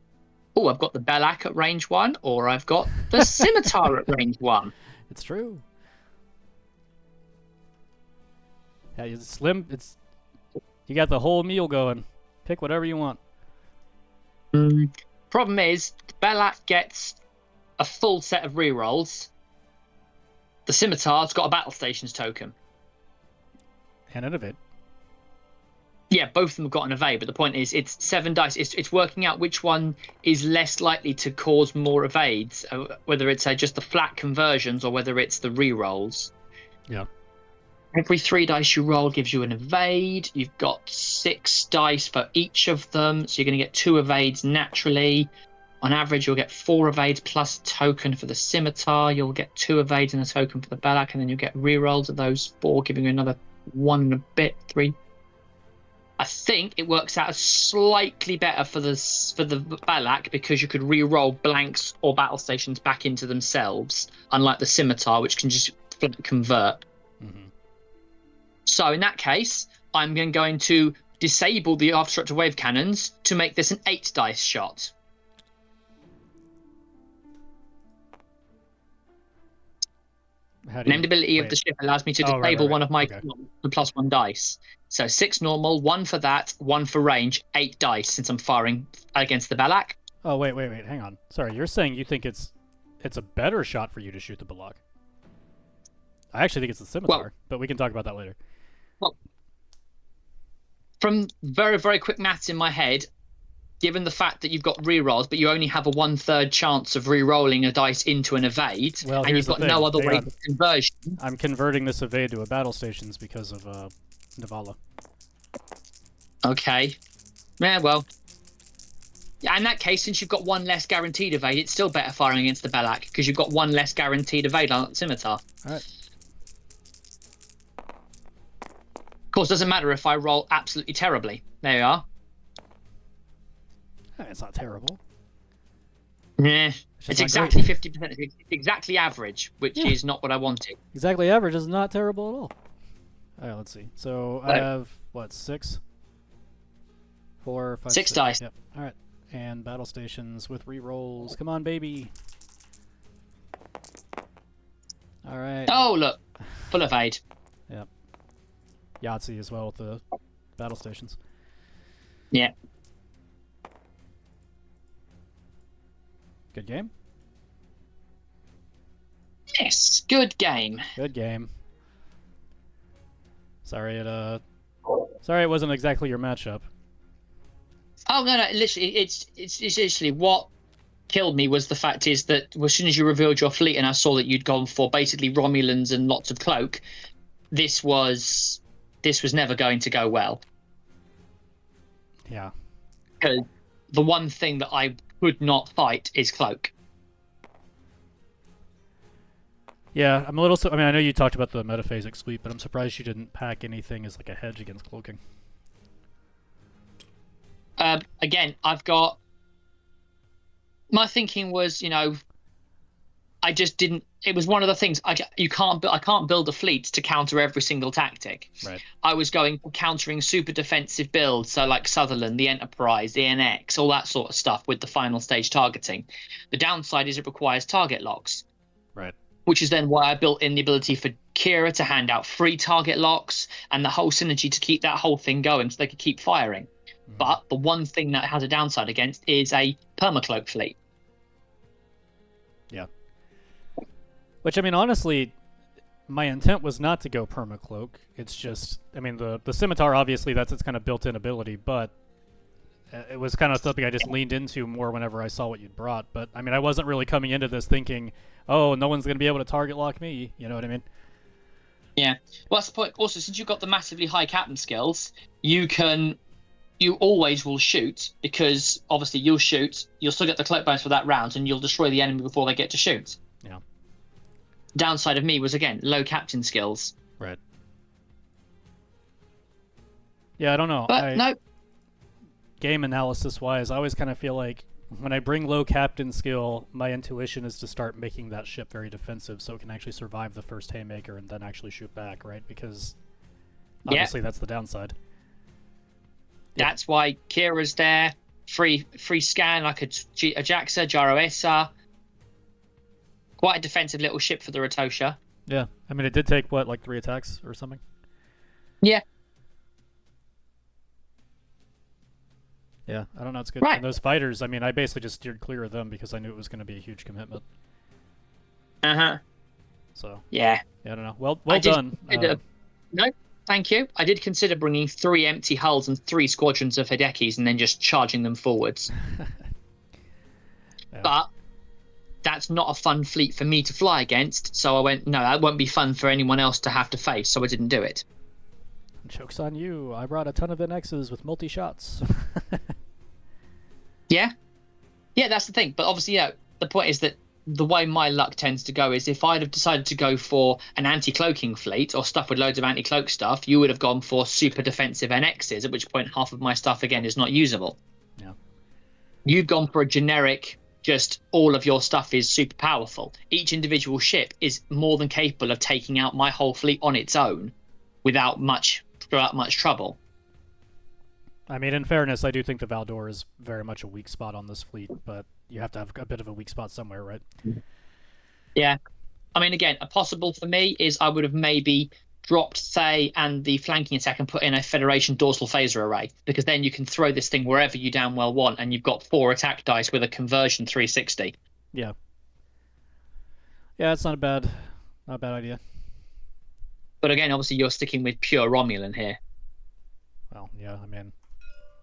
Oh, I've got the Belak at range 1, or I've got the Scimitar at range 1. It's true. Yeah, it's slim. You got the whole meal going. Pick whatever you want. Problem is, Belak gets a full set of rerolls. The Scimitar's got a Battle Stations token. And an evade. Yeah, both of them have got an evade, but the point is, it's 7 dice. It's working out which one is less likely to cause more evades, whether it's just the flat conversions or whether it's the rerolls. Yeah. Every 3 dice you roll gives you an evade. You've got 6 dice for each of them, so you're going to get 2 evades naturally. On average, you'll get 4 evades plus a token for the Scimitar. You'll get 2 evades and a token for the Belak, and then you'll get rerolls of those 4, giving you another 1 and a bit, 3. I think it works out slightly better for the Balak because you could re-roll blanks or battle stations back into themselves, unlike the Scimitar, which can just convert. Mm-hmm. So in that case, I'm going to disable the Aftershock Wave Cannons to make this an 8 dice shot. Named ability of the ship allows me to disable one of my +1 dice. So 6 normal, 1 for that, 1 for range, 8 dice since I'm firing against the Balak. Oh, wait, hang on. Sorry, you're saying you think it's a better shot for you to shoot the Balak. I actually think it's the Scimitar, but we can talk about that later. Well, from very, very quick maths in my head, given the fact that you've got rerolls, but you only have a 1/3 chance of re-rolling a dice into an evade, and you've got no other way of conversion. I'm converting this evade to a battle stations because of Navala. Okay. Yeah, well. Yeah, in that case, since you've got 1 less guaranteed evade, it's still better firing against the Balak because you've got 1 less guaranteed evade on the Scimitar. All right. Of course, it doesn't matter if I roll absolutely terribly. There you are. It's not terrible. Yeah, it's exactly 50%. It's exactly average, which is not what I wanted. Exactly average is not terrible at all. All right, let's see. So I have, what, 6? 4, 5, 6 dice. Yep. All right. And battle stations with rerolls. Come on, baby. All right. Oh, look. Full evade. Yep. Yahtzee as well with the battle stations. Yeah. Good game? Yes, good game. Good game. Sorry it wasn't exactly your matchup. Oh no, literally, it's literally what killed me was the fact is that as soon as you revealed your fleet and I saw that you'd gone for basically Romulans and lots of cloak, this was never going to go well. Yeah. Because the one thing that I could not fight is cloak. Yeah, I'm a little. I mean, I know you talked about the metaphasic sweep, but I'm surprised you didn't pack anything as like a hedge against cloaking. Again, I've got. My thinking was, I just didn't. It was one of the things I can't build a fleet to counter every single tactic. Right. I was going for countering super defensive builds, so like Sutherland, the Enterprise, the NX, all that sort of stuff with the final stage targeting. The downside is it requires target locks. Right. Which is then why I built in the ability for Kira to hand out free target locks and the whole synergy to keep that whole thing going so they could keep firing. Mm-hmm. But the one thing that has a downside against is a permacloak fleet. Yeah. Which, I mean, honestly, my intent was not to go permacloak. It's just, I mean, the Scimitar, obviously, that's its kind of built-in ability, but it was kind of something I just leaned into more whenever I saw what you'd brought. But I mean, I wasn't really coming into this thinking, oh, no one's gonna be able to target lock me. You know what I mean? Yeah. Well, that's the point. Also, since you've got the massively high captain skills, you always will shoot because obviously you'll shoot, you'll still get the cloak bonus for that round, and you'll destroy the enemy before they get to shoot. Yeah. Downside of me was again low captain skills. Right. Yeah, I don't know. But no. Game analysis wise, I always kind of feel like when I bring low captain skill, my intuition is to start making that ship very defensive so it can actually survive the first haymaker and then actually shoot back, right? Because obviously that's the downside. That's why Kira's there. Free scan like a Ajaxa, Gyroessa. Quite a defensive little ship for the Rotosha. Yeah, I mean it did take what, like 3 attacks or something? Yeah. Yeah, I don't know, it's good. Right. And those fighters, I mean, I basically just steered clear of them because I knew it was going to be a huge commitment. Uh-huh. So. Yeah. Yeah, I don't know. Well done. No, thank you. I did consider bringing 3 empty hulls and 3 squadrons of Hidekis and then just charging them forwards. Yeah. But that's not a fun fleet for me to fly against, so I went, no, that won't be fun for anyone else to have to face, so I didn't do it. Joke's on you. I brought a ton of NXs with multi-shots. Yeah, that's the thing. But obviously, yeah, the point is that the way my luck tends to go is if I'd have decided to go for an anti-cloaking fleet or stuff with loads of anti-cloak stuff, you would have gone for super defensive NXs, at which point half of my stuff, again, is not usable. Yeah. You've gone for a generic, just all of your stuff is super powerful. Each individual ship is more than capable of taking out my whole fleet on its own without much trouble. I mean, in fairness, I do think the Valdor is very much a weak spot on this fleet, but you have to have a bit of a weak spot somewhere, right? Yeah. I mean, again, a possible for me is I would have maybe dropped, say, and the flanking attack and put in a Federation dorsal phaser array, because then you can throw this thing wherever you damn well want, and you've got 4 attack dice with a conversion 360. Yeah. Yeah, it's not a bad idea. But again, obviously, you're sticking with pure Romulan here. Well, yeah, I mean,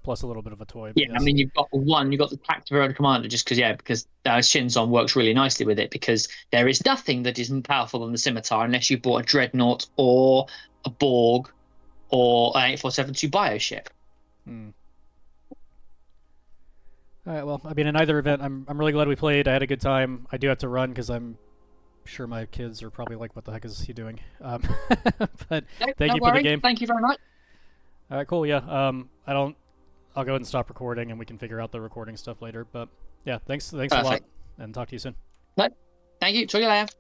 plus a little bit of a toy. Yeah, yes. I mean, you've got the Tactical Commander just because Shinzon works really nicely with it, because there is nothing that isn't powerful than the Scimitar unless you bought a Dreadnought or a Borg or an 8472 Bioship. All right, well, I mean, in either event, I'm really glad we played. I had a good time. I do have to run because I'm sure my kids are probably like, what the heck is he doing? But thank you for the game. Thank you very much. All right, cool. Yeah. I'll go ahead and stop recording, and we can figure out the recording stuff later. But yeah, thanks a lot, and talk to you soon. No, thank you. Talk to you later.